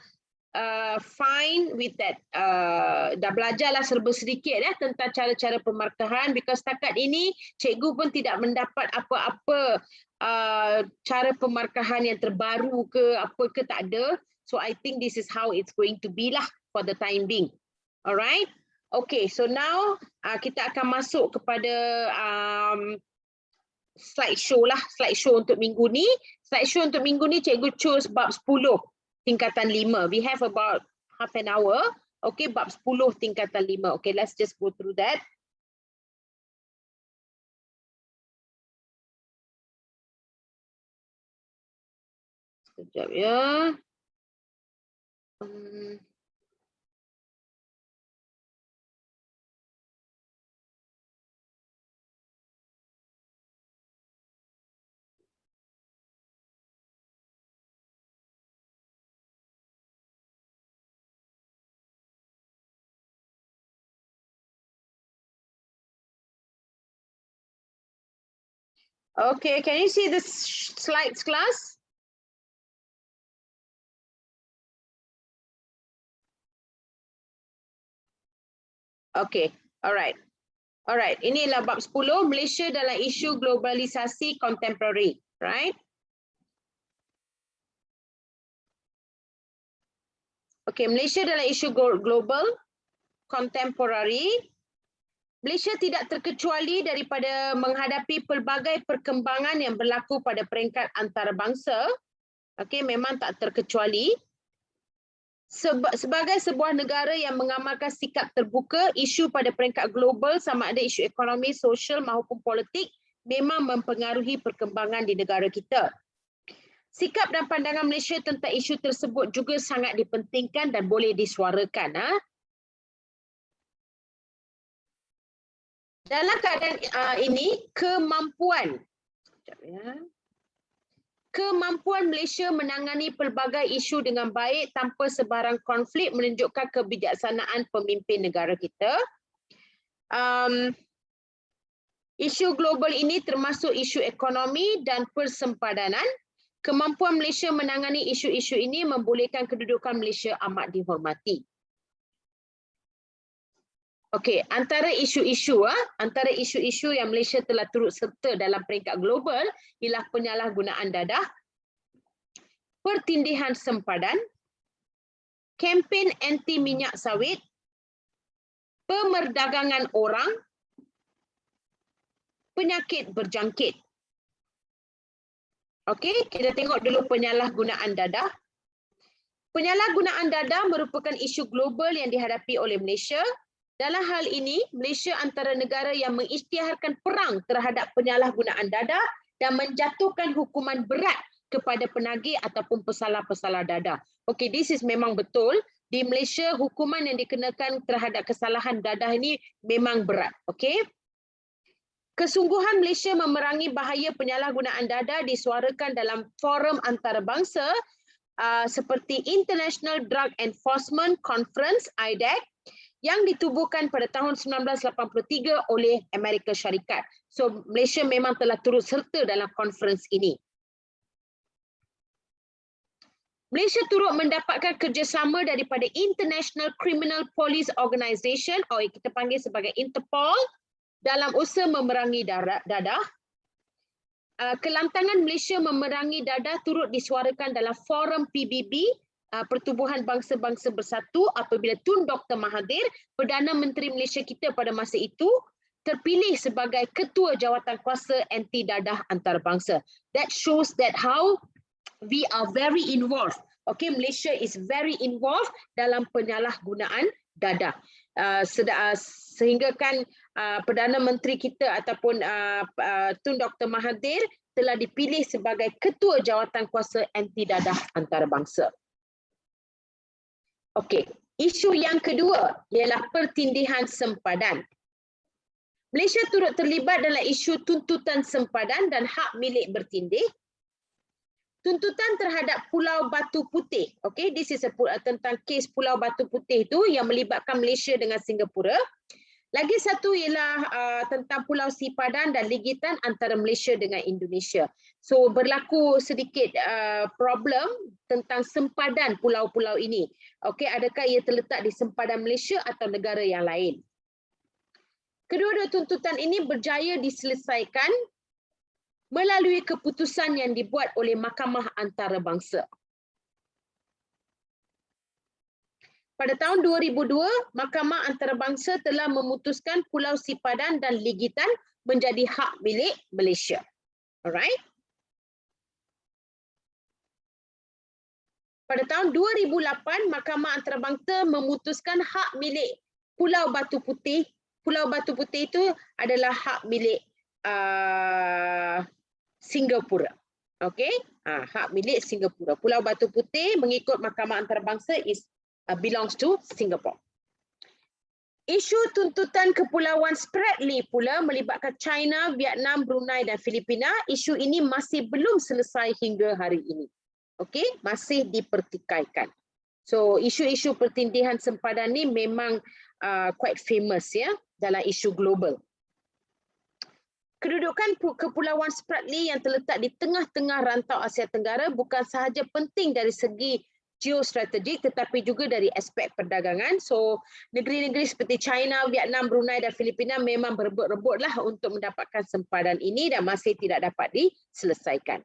fine with that. Dah belajarlah serba sedikit tentang cara-cara pemarkahan, because setakat ini cikgu pun tidak mendapat apa-apa cara pemarkahan yang terbaru ke apa ke, tak ada. So I think this is how it's going to be lah for the time being. Alright. Okay, so now kita akan masuk kepada slideshow lah, slideshow untuk minggu ni. Slideshow untuk minggu ni cikgu choose bab 10 tingkatan 5. We have about half an hour. Okay, bab 10 tingkatan 5. Okay, let's just go through that. Sekejap ya. Okay, can you see the slides, class? Okay, alright. Alright, inilah bab 10, Malaysia dalam isu globalisasi contemporary, right? Okay, Malaysia dalam isu global contemporary. Malaysia tidak terkecuali daripada menghadapi pelbagai perkembangan yang berlaku pada peringkat antarabangsa. Okay, memang tak terkecuali. Sebagai sebuah negara yang mengamalkan sikap terbuka, isu pada peringkat global sama ada isu ekonomi, sosial maupun politik memang mempengaruhi perkembangan di negara kita. Sikap dan pandangan Malaysia tentang isu tersebut juga sangat dipentingkan dan boleh disuarakan. Dalam keadaan ini, kemampuan Malaysia menangani pelbagai isu dengan baik tanpa sebarang konflik menunjukkan kebijaksanaan pemimpin negara kita. Isu global ini termasuk isu ekonomi dan persempadanan. Kemampuan Malaysia menangani isu-isu ini membolehkan kedudukan Malaysia amat dihormati. Okey, antara isu-isu yang Malaysia telah turut serta dalam peringkat global ialah penyalahgunaan dadah, pertindihan sempadan, kempen anti minyak sawit, pemerdagangan orang, penyakit berjangkit. Okey, kita tengok dulu penyalahgunaan dadah. Penyalahgunaan dadah merupakan isu global yang dihadapi oleh Malaysia. Dalam hal ini, Malaysia antara negara yang mengisytiharkan perang terhadap penyalahgunaan dadah dan menjatuhkan hukuman berat kepada penagih ataupun pesalah-pesalah dadah. Okey, this is memang betul. Di Malaysia, hukuman yang dikenakan terhadap kesalahan dadah ini memang berat. Okey. Kesungguhan Malaysia memerangi bahaya penyalahgunaan dadah disuarakan dalam forum antarabangsa seperti International Drug Enforcement Conference (IDEC) yang ditubuhkan pada tahun 1983 oleh Amerika Syarikat. So Malaysia memang telah turut serta dalam konferens ini. Malaysia turut mendapatkan kerjasama daripada International Criminal Police Organisation atau kita panggil sebagai Interpol dalam usaha memerangi dadah. Kelantangan Malaysia memerangi dadah turut disuarakan dalam forum PBB, Pertubuhan Bangsa-Bangsa Bersatu, apabila Tun Dr. Mahathir, Perdana Menteri Malaysia kita pada masa itu, terpilih sebagai Ketua Jawatankuasa Anti Dadah Antarabangsa. That shows that how we are very involved. Okay, Malaysia is very involved dalam penyalahgunaan dadah. Sehingga kan Perdana Menteri kita ataupun Tun Dr. Mahathir telah dipilih sebagai Ketua Jawatankuasa Anti Dadah Antarabangsa. Okey, isu yang kedua ialah pertindihan sempadan. Malaysia turut terlibat dalam isu tuntutan sempadan dan hak milik bertindih. Tuntutan terhadap Pulau Batu Putih. Okay, this is tentang kes Pulau Batu Putih itu yang melibatkan Malaysia dengan Singapura. Lagi satu ialah tentang Pulau Sipadan dan ligitan antara Malaysia dengan Indonesia. So berlaku sedikit problem tentang sempadan pulau-pulau ini. Okay, adakah ia terletak di sempadan Malaysia atau negara yang lain? Kedua-dua tuntutan ini berjaya diselesaikan melalui keputusan yang dibuat oleh Mahkamah Antarabangsa. Pada tahun 2002, Mahkamah Antarabangsa telah memutuskan Pulau Sipadan dan Ligitan menjadi hak milik Malaysia. Alright. Pada tahun 2008, Mahkamah Antarabangsa memutuskan hak milik Pulau Batu Putih. Pulau Batu Putih itu adalah hak milik Singapura. Okey, hak milik Singapura. Pulau Batu Putih mengikut Mahkamah Antarabangsa belongs to Singapore. Isu tuntutan Kepulauan Spratly pula melibatkan China, Vietnam, Brunei dan Filipina. Isu ini masih belum selesai hingga hari ini. Okey, masih dipertikaikan. So isu-isu pertindihan sempadan ni memang quite famous ya dalam isu global. Kedudukan Kepulauan Spratly yang terletak di tengah-tengah rantau Asia Tenggara bukan sahaja penting dari segi geostrategik tetapi juga dari aspek perdagangan. So negeri-negeri seperti China, Vietnam, Brunei dan Filipina memang berebut-rebutlah untuk mendapatkan sempadan ini dan masih tidak dapat diselesaikan.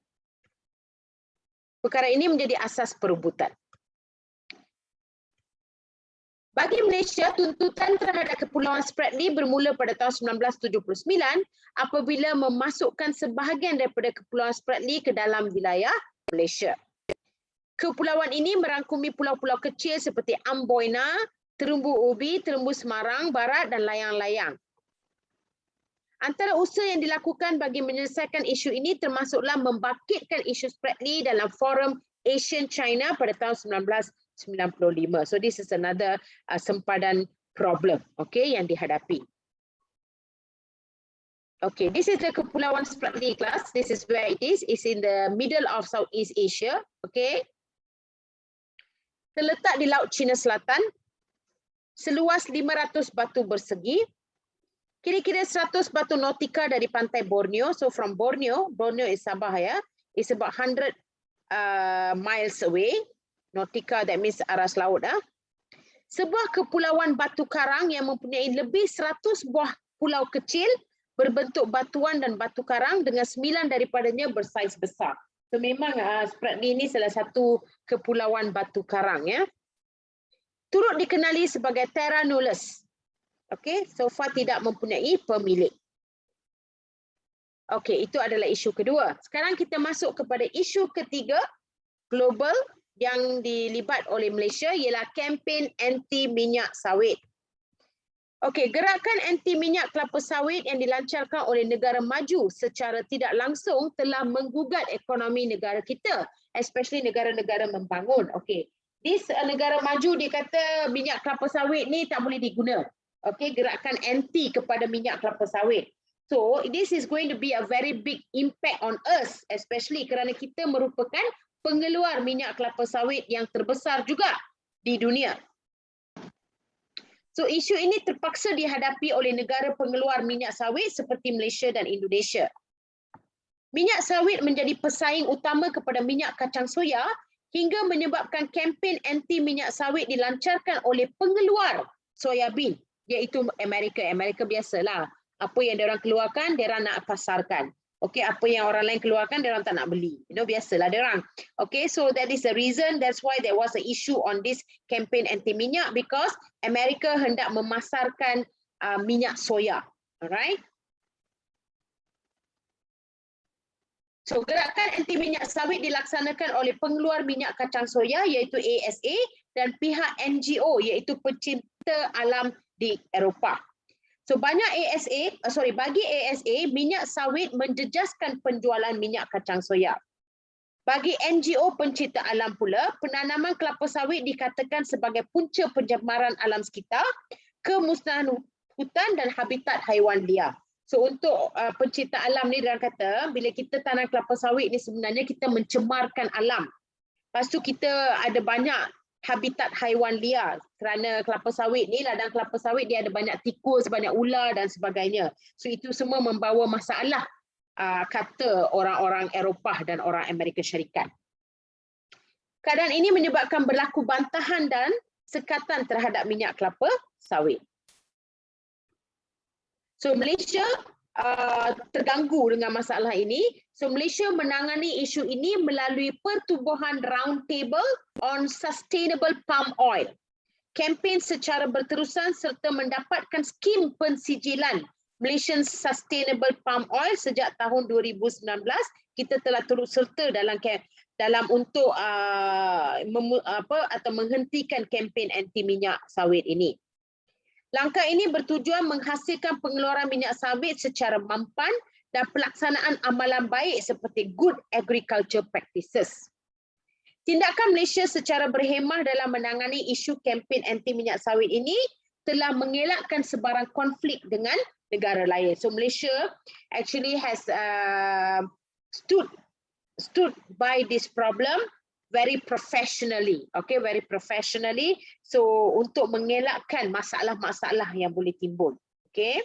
Perkara ini menjadi asas perebutan. Bagi Malaysia, tuntutan terhadap Kepulauan Spratly bermula pada tahun 1979 apabila memasukkan sebahagian daripada Kepulauan Spratly ke dalam wilayah Malaysia. Kepulauan ini merangkumi pulau-pulau kecil seperti Amboina, Terumbu Ubi, Terumbu Semarang Barat dan layang-layang. Antara usaha yang dilakukan bagi menyelesaikan isu ini termasuklah membangkitkan isu Spratly dalam forum Asian China pada tahun 1995. So this is another sempadan problem, okay, yang dihadapi. Okay, this is the Kepulauan Spratly class. This is where it is. It's in the middle of Southeast Asia. Okay. Terletak di Laut Cina Selatan, seluas 500 batu bersegi, kira-kira 100 batu nautika dari pantai Borneo. So from Borneo is Sabah ya, it's about 100 miles away. Nautika, that means aras laut. Sebuah kepulauan batu karang yang mempunyai lebih 100 buah pulau kecil berbentuk batuan dan batu karang dengan 9 daripadanya bersaiz besar. So memang Spratly ini salah satu kepulauan batu karang ya. Turut dikenali sebagai terra nullius. Okey, so far tidak mempunyai pemilik. Okey, itu adalah isu kedua. Sekarang kita masuk kepada isu ketiga global yang dilibat oleh Malaysia ialah kempen anti minyak sawit. Okey, gerakan anti minyak kelapa sawit yang dilancarkan oleh negara maju secara tidak langsung telah menggugat ekonomi negara kita, especially negara-negara membangun. Okey, this negara maju dia kata minyak kelapa sawit ni tak boleh diguna. Okey, gerakan anti kepada minyak kelapa sawit. So this is going to be a very big impact on us, especially kerana kita merupakan pengeluar minyak kelapa sawit yang terbesar juga di dunia. So isu ini terpaksa dihadapi oleh negara pengeluar minyak sawit seperti Malaysia dan Indonesia. Minyak sawit menjadi pesaing utama kepada minyak kacang soya hingga menyebabkan kempen anti minyak sawit dilancarkan oleh pengeluar soya bean, iaitu Amerika. Amerika biasalah. Apa yang diorang keluarkan, diorang nak pasarkan. Okay, apa yang orang lain keluarkan, diorang tak nak beli. You know, biasalah diorang. Okay, so that is the reason, that's why there was an issue on this campaign anti-minyak because Amerika hendak memasarkan minyak soya. Alright? So, gerakan anti-minyak sawit dilaksanakan oleh pengeluar minyak kacang soya iaitu ASA dan pihak NGO iaitu pencinta alam di Eropah. So bagi ASA, minyak sawit menjejaskan penjualan minyak kacang soya. Bagi NGO pencinta alam pula, penanaman kelapa sawit dikatakan sebagai punca pencemaran alam sekitar, kemusnahan hutan dan habitat haiwan liar. So untuk pencinta alam ni dia kata, bila kita tanam kelapa sawit ni sebenarnya kita mencemarkan alam. Lepas tu kita ada banyak habitat haiwan liar kerana kelapa sawit ni, ladang kelapa sawit dia ada banyak tikus, banyak ular dan sebagainya. So itu semua membawa masalah kata orang-orang Eropah dan orang Amerika Syarikat. Keadaan ini menyebabkan berlaku bantahan dan sekatan terhadap minyak kelapa sawit. So Malaysia terganggu dengan masalah ini. So Malaysia menangani isu ini melalui pertubuhan Roundtable on Sustainable Palm Oil. kempen secara berterusan serta mendapatkan skim pensijilan Malaysian Sustainable Palm Oil sejak tahun 2019. Kita telah turut serta dalam untuk menghentikan kempen anti minyak sawit ini. Langkah ini bertujuan menghasilkan pengeluaran minyak sawit secara mampan dan pelaksanaan amalan baik seperti good agriculture practices. Tindakan Malaysia secara berhemah dalam menangani isu kempen anti minyak sawit ini telah mengelakkan sebarang konflik dengan negara lain. So Malaysia actually has stood by this problem very professionally, okay, very professionally. So untuk mengelakkan masalah-masalah yang boleh timbul, okay.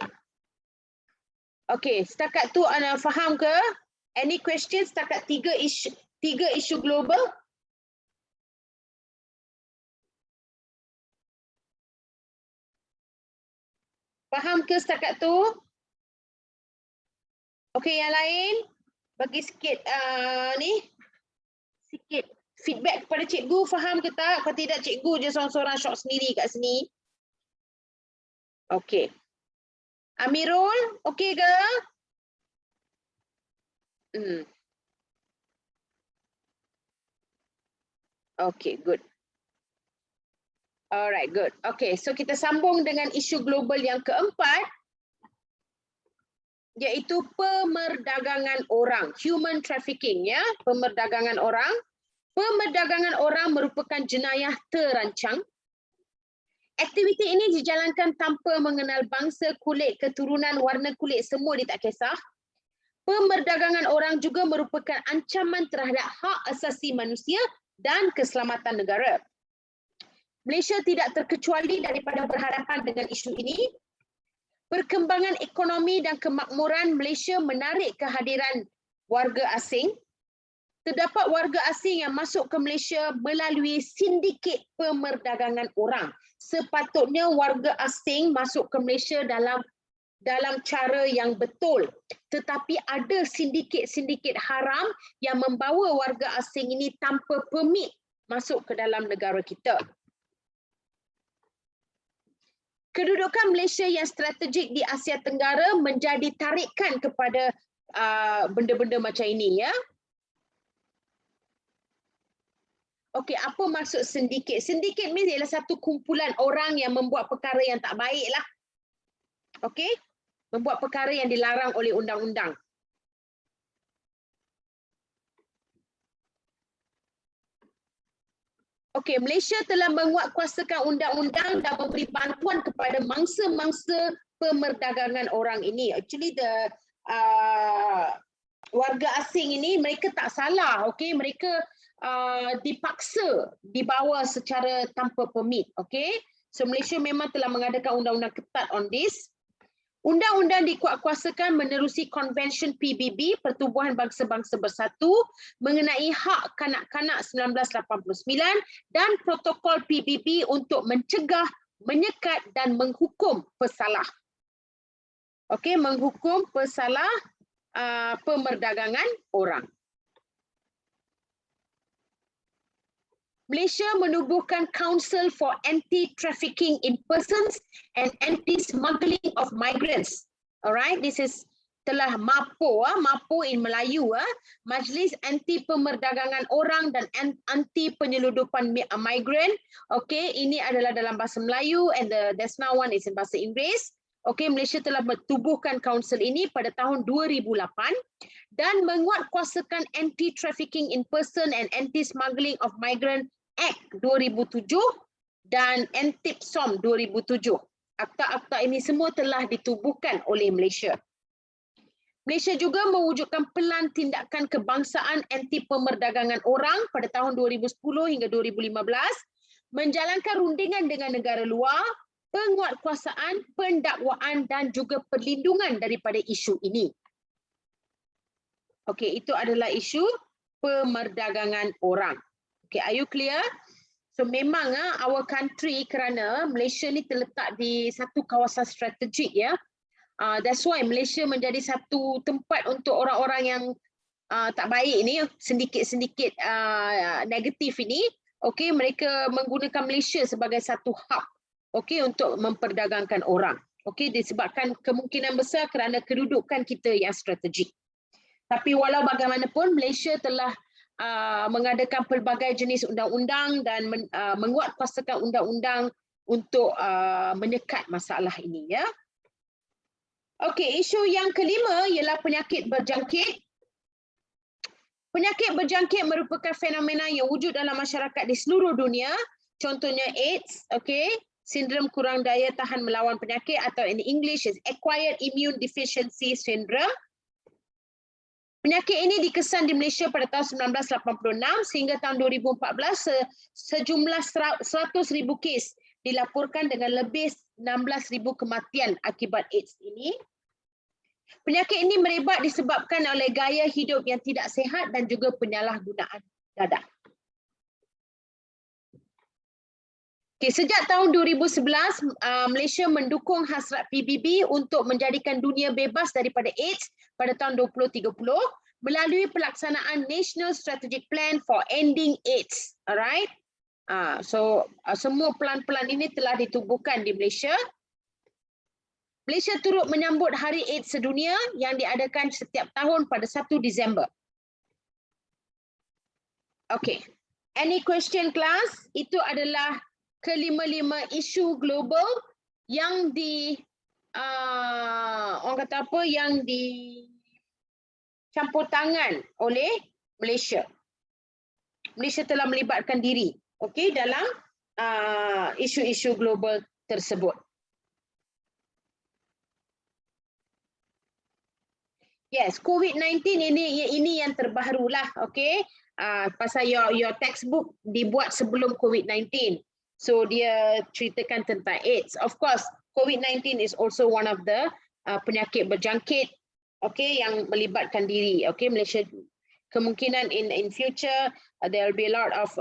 Okay, setakat tu anda faham ke? Any questions setakat tiga isu global? Faham ke setakat tu? Okey, yang lain bagi sikit sikit feedback kepada cikgu, faham ke tak? Kalau tidak, cikgu je seorang-seorang syok sendiri kat sini. Okey. Amirul, okey ke? Okay, good. Alright, good. Okay, so kita sambung dengan isu global yang keempat, iaitu pemerdagangan orang, human trafficking, ya, pemerdagangan orang. Pemerdagangan orang merupakan jenayah terancang. Aktiviti ini dijalankan tanpa mengenal bangsa, kulit, keturunan, warna kulit, semua dia tak kisah. Pemerdagangan orang juga merupakan ancaman terhadap hak asasi manusia dan keselamatan negara. Malaysia tidak terkecuali daripada berhadapan dengan isu ini. Perkembangan ekonomi dan kemakmuran Malaysia menarik kehadiran warga asing. Terdapat warga asing yang masuk ke Malaysia melalui sindiket pemerdagangan orang. Sepatutnya warga asing masuk ke Malaysia dalam cara yang betul. Tetapi ada sindiket-sindiket haram yang membawa warga asing ini tanpa permit masuk ke dalam negara kita. Kedudukan Malaysia yang strategik di Asia Tenggara menjadi tarikan kepada benda-benda macam ini, ya. Okey, apa maksud sindiket? Sindiket means ialah satu kumpulan orang yang membuat perkara yang tak baik lah. Okey? Membuat perkara yang dilarang oleh undang-undang. Okey, Malaysia telah menguatkuasakan undang-undang dan memberi bantuan kepada mangsa-mangsa pemerdagangan orang ini. Actually, warga asing ini mereka tak salah, okey, mereka dipaksa dibawa secara tanpa permit, okey. So Malaysia memang telah mengadakan undang-undang ketat on this. Undang-undang dikuatkuasakan menerusi Konvensyen PBB Pertubuhan Bangsa-Bangsa Bersatu mengenai hak kanak-kanak 1989 dan Protokol PBB untuk mencegah, menyekat dan menghukum pesalah. Okey, menghukum pesalah pemerdagangan orang. Malaysia menubuhkan Council for Anti-Trafficking in Persons and Anti-Smuggling of Migrants. Alright, this is telah MAPO, MAPO in Melayu, Majlis Anti Pemerdagangan Orang dan Anti Penyeludupan Migran. Okay, ini adalah dalam bahasa Melayu and there's now one is in bahasa Inggeris. Okay, Malaysia telah mentubuhkan council ini pada tahun 2008 dan menguatkuasakan Anti-Trafficking in Person and Anti-Smuggling of Migrant Act 2007 dan NTIPSOM 2007. Akta-akta ini semua telah ditubuhkan oleh Malaysia. Malaysia juga mewujudkan pelan tindakan kebangsaan anti pemerdagangan orang pada tahun 2010 hingga 2015, menjalankan rundingan dengan negara luar, penguatkuasaan, pendakwaan dan juga perlindungan daripada isu ini. Okey, itu adalah isu pemerdagangan orang. Okay, are you clear? So memang our country, kerana Malaysia ni terletak di satu kawasan strategik, ya. That's why Malaysia menjadi satu tempat untuk orang-orang yang tak baik ni, sindiket-sindiket negatif ini okey, mereka menggunakan Malaysia sebagai satu hub, okey, untuk memperdagangkan orang. Okey, disebabkan kemungkinan besar kerana kedudukan kita yang strategik. Tapi walau bagaimanapun, Malaysia telah mengadakan pelbagai jenis undang-undang dan menguatkuasakan undang-undang untuk menyekat masalah ini, ya. Okey, isu yang kelima ialah penyakit berjangkit. Penyakit berjangkit merupakan fenomena yang wujud dalam masyarakat di seluruh dunia. Contohnya AIDS, okey, sindrom kurang daya tahan melawan penyakit, atau in English is acquired immune deficiency syndrome. Penyakit ini dikesan di Malaysia pada tahun 1986 sehingga tahun 2014 sejumlah 100,000 kes dilaporkan dengan lebih 16,000 kematian akibat AIDS ini. Penyakit ini merebak disebabkan oleh gaya hidup yang tidak sihat dan juga penyalahgunaan dadah. Okay, sejak tahun 2011, Malaysia mendukung hasrat PBB untuk menjadikan dunia bebas daripada AIDS pada tahun 2030 melalui pelaksanaan National Strategic Plan for Ending AIDS. Alright? Semua pelan-pelan ini telah ditubuhkan di Malaysia. Malaysia turut menyambut Hari AIDS Sedunia yang diadakan setiap tahun pada 1 Disember. Okay. Any question, class? Itu adalah kelima-lima isu global yang orang kata apa, yang dicampur tangan oleh Malaysia. Malaysia telah melibatkan diri, okey, dalam isu-isu global tersebut. Yes, COVID-19 ini yang terbarulah, okey. Pasal your textbook dibuat sebelum COVID-19. So dia ceritakan tentang AIDS. Of course, COVID-19 is also one of the penyakit berjangkit, okay, yang melibatkan diri. Okay, Malaysia kemungkinan in future there will be a lot of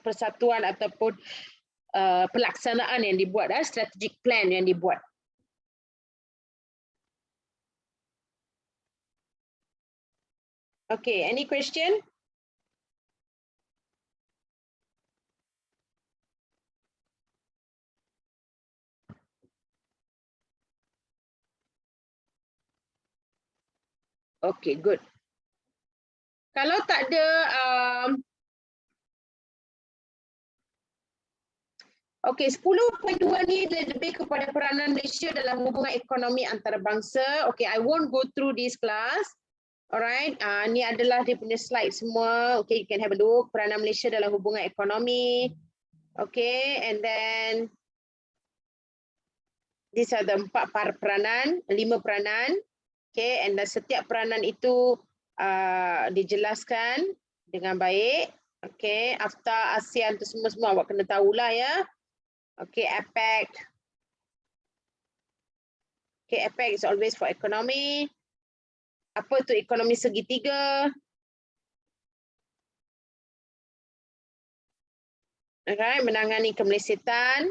persatuan ataupun pelaksanaan yang dibuat, strategic plan yang dibuat. Okay, any question? Okay, good. Kalau tak ada, okay, 10.2 ni lebih kepada peranan Malaysia dalam hubungan ekonomi antarabangsa. Okay, I won't go through this class. Alright, ni adalah dia punya slide semua. Okay, you can have a look. Peranan Malaysia dalam hubungan ekonomi. Okay, and then these are the 4 peranan, 5 peranan. Okay, and setiap peranan itu dijelaskan dengan baik. Okay, AFTA, ASEAN tu semua awak kena tahulah, ya. Okay, APEC. Okay, APEC is always for economy. Apa tu ekonomi segitiga? Okay, menangani kemelesetan.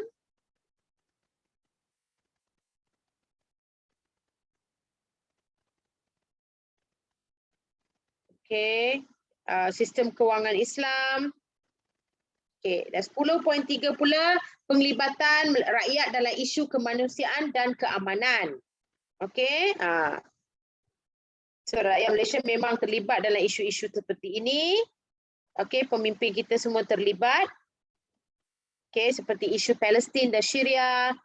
Okay, sistem kewangan Islam. Okay, dan 10.3 pula penglibatan rakyat dalam isu kemanusiaan dan keamanan. Okay, so rakyat Malaysia memang terlibat dalam isu-isu seperti ini. Okay, pemimpin kita semua terlibat. Okay, seperti isu Palestin dan Syria.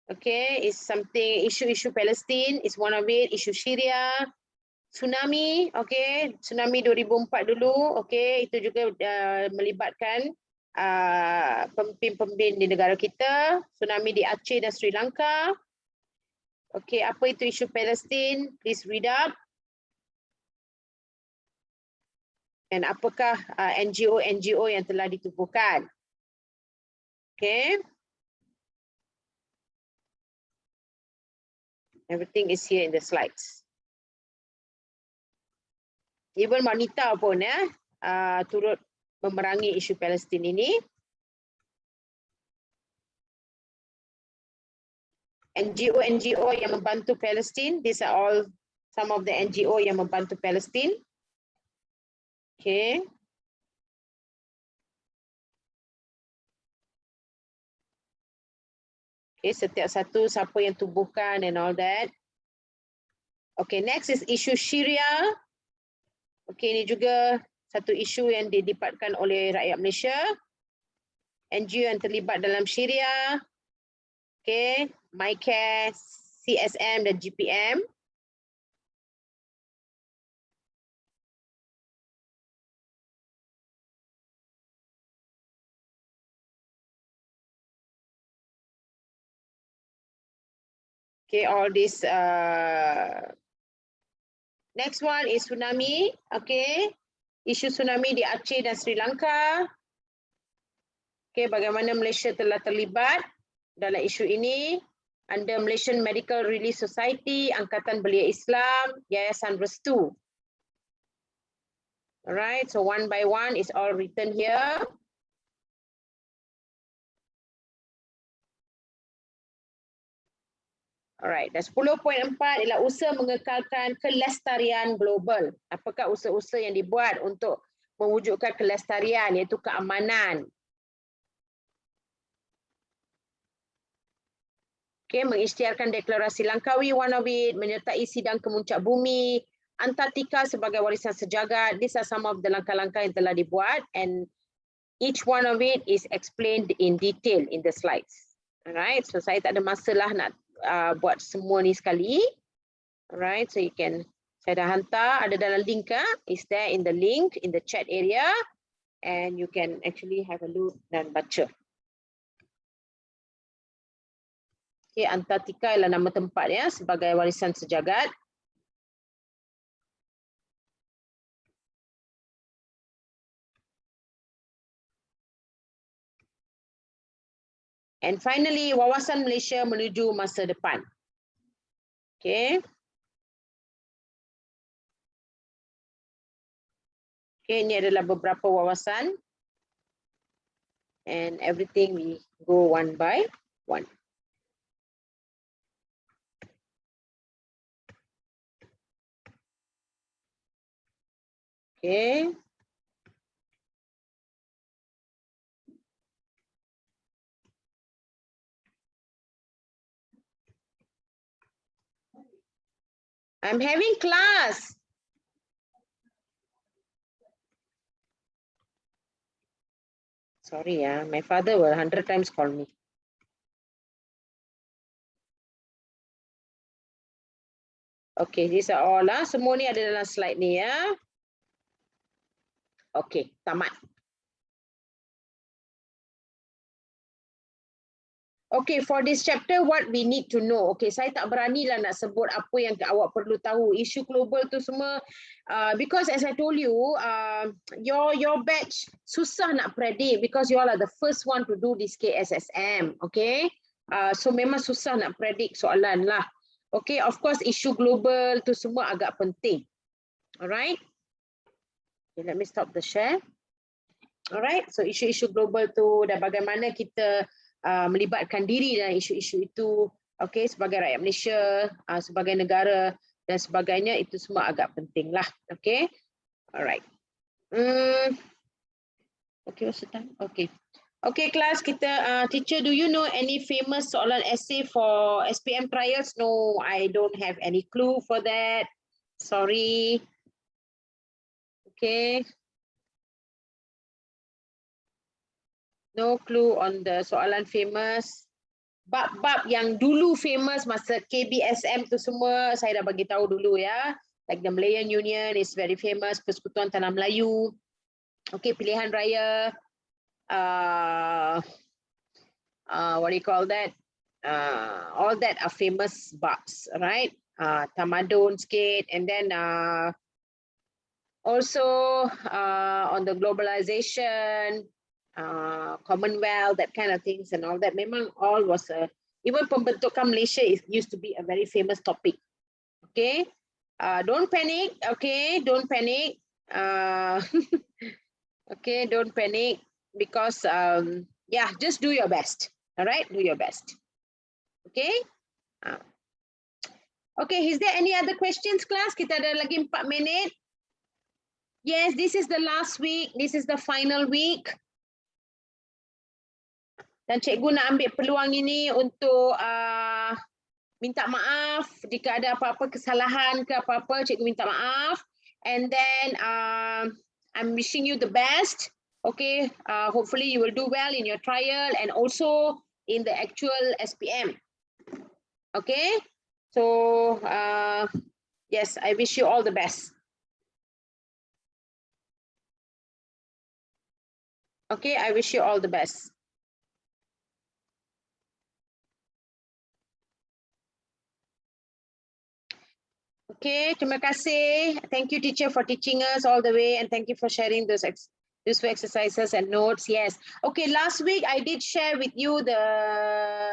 Okay, is something, isu-isu Palestin is one of it, isu Syria. Tsunami, okay, tsunami 2004 dulu, okay, itu juga melibatkan pemimpin-pemimpin di negara kita. Tsunami di Aceh dan Sri Lanka. Okay, apa itu isu Palestin? Please read up. Dan apakah NGO yang telah ditubuhkan? Okay. Everything is here in the slides. Even wanita pun turut memerangi isu Palestin ini. NGO yang membantu Palestin, these are all some of the NGO yang membantu Palestin. Okay, Okay, setiap satu siapa yang tubuhkan and all that. Okay, next is isu Syria. Okay, ini juga satu isu yang didapatkan oleh rakyat Malaysia. NGO yang terlibat dalam Syria. Okay, MyCare, CSM dan GPM. Okay, all this. Next one is tsunami. Okay, isu tsunami di Aceh dan Sri Lanka. Okay, bagaimana Malaysia telah terlibat dalam isu ini under Malaysian Medical Relief Society, Angkatan Belia Islam, Yayasan Restu. Alright, so one by one is all written here. Alright, dan 10.4 ialah usaha mengekalkan kelestarian global. Apakah usaha-usaha yang dibuat untuk mewujudkan kelestarian, iaitu keamanan. Okay, mengisytiharkan deklarasi Langkawi, one of it, menyertai sidang kemuncak bumi, Antartika sebagai warisan sejagat. These are some of the langkah-langkah yang telah dibuat and each one of it is explained in detail in the slides. Alright, so saya tak ada masa lah nak buat semua ni sekali. Alright, so you can, saya dah hantar, ada dalam link is there in the link in the chat area and you can actually have a look dan baca. Okay, Antartika ialah nama tempat ya sebagai warisan sejagat. And finally, wawasan Malaysia menuju masa depan. Okay. Okay, ini adalah beberapa wawasan. And everything we go one by one. Okay. I'm having class. Sorry, my father will 100 times call me. Okay, these are all. Semua ni ada dalam slide ni ya. Okay, tamat. Okay, for this chapter, what we need to know. Okay, saya tak berani lah nak sebut apa yang awak perlu tahu. Isu global tu semua, because as I told you, your batch susah nak predict because you all are the first one to do this KSSM. Okay, so memang susah nak predict soalan lah. Okay, of course, isu global tu semua agak penting. Alright. Okay, let me stop the share. Alright, so isu-isu global tu dan bagaimana kita melibatkan diri dalam isu-isu itu, okay, sebagai rakyat Malaysia, sebagai negara dan sebagainya, itu semua agak penting lah, okay. Alright. Okay, what's the time? Okay. Okay, class, kita, teacher, do you know any famous soalan essay for SPM trials? No, I don't have any clue for that. Sorry. Okay. No clue on the soalan famous. Bab-bab yang dulu famous masa KBSM tu semua saya dah bagi tahu dulu ya. Like the Malayan Union is very famous, Persekutuan Tanah Melayu. Okay, pilihan raya. What do you call that? All that are famous babs, right? Tamadun sikit, and then also on the globalization. Commonwealth, that kind of things and all that. Memang all was even pembentukan Malaysia used to be a very famous topic. Okay, don't panic. Okay, don't panic. Okay, don't panic because yeah, just do your best. All right, do your best. Okay. Okay, is there any other questions, class? Kita ada lagi 4 minit. Yes, this is the last week. This is the final week. Dan cikgu nak ambil peluang ini untuk minta maaf jika ada apa-apa kesalahan ke apa-apa, cikgu minta maaf. And then I'm wishing you the best. Okay, hopefully you will do well in your trial and also in the actual SPM. Okay, so yes, I wish you all the best. Okay, I wish you all the best. Okay, terima kasih. Thank you, teacher, for teaching us all the way, and thank you for sharing those useful exercises and notes. Yes. Okay, last week I did share with you the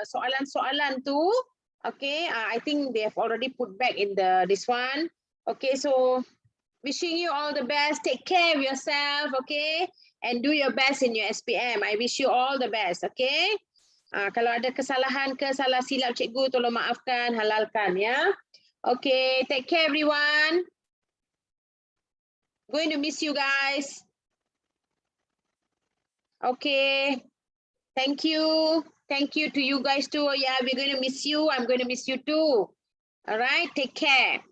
soalan-soalan too. Okay, I think they have already put back in this one. Okay, so wishing you all the best. Take care of yourself, okay? And do your best in your SPM. I wish you all the best, okay? Kalau ada kesalahan ke salah silap cikgu, tolong maafkan, halalkan ya. Okay, take care everyone. Going to miss you guys. Okay, thank you. Thank you to you guys too. Yeah, we're going to miss you. I'm going to miss you too. All right, take care.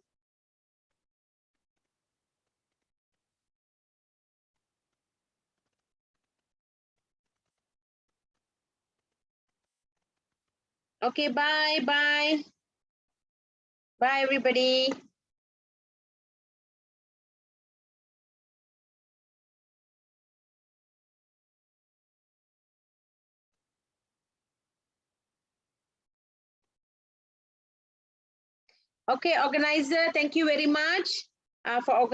Okay, bye, bye. Bye, everybody. Okay, organizer, thank you very much for organizing.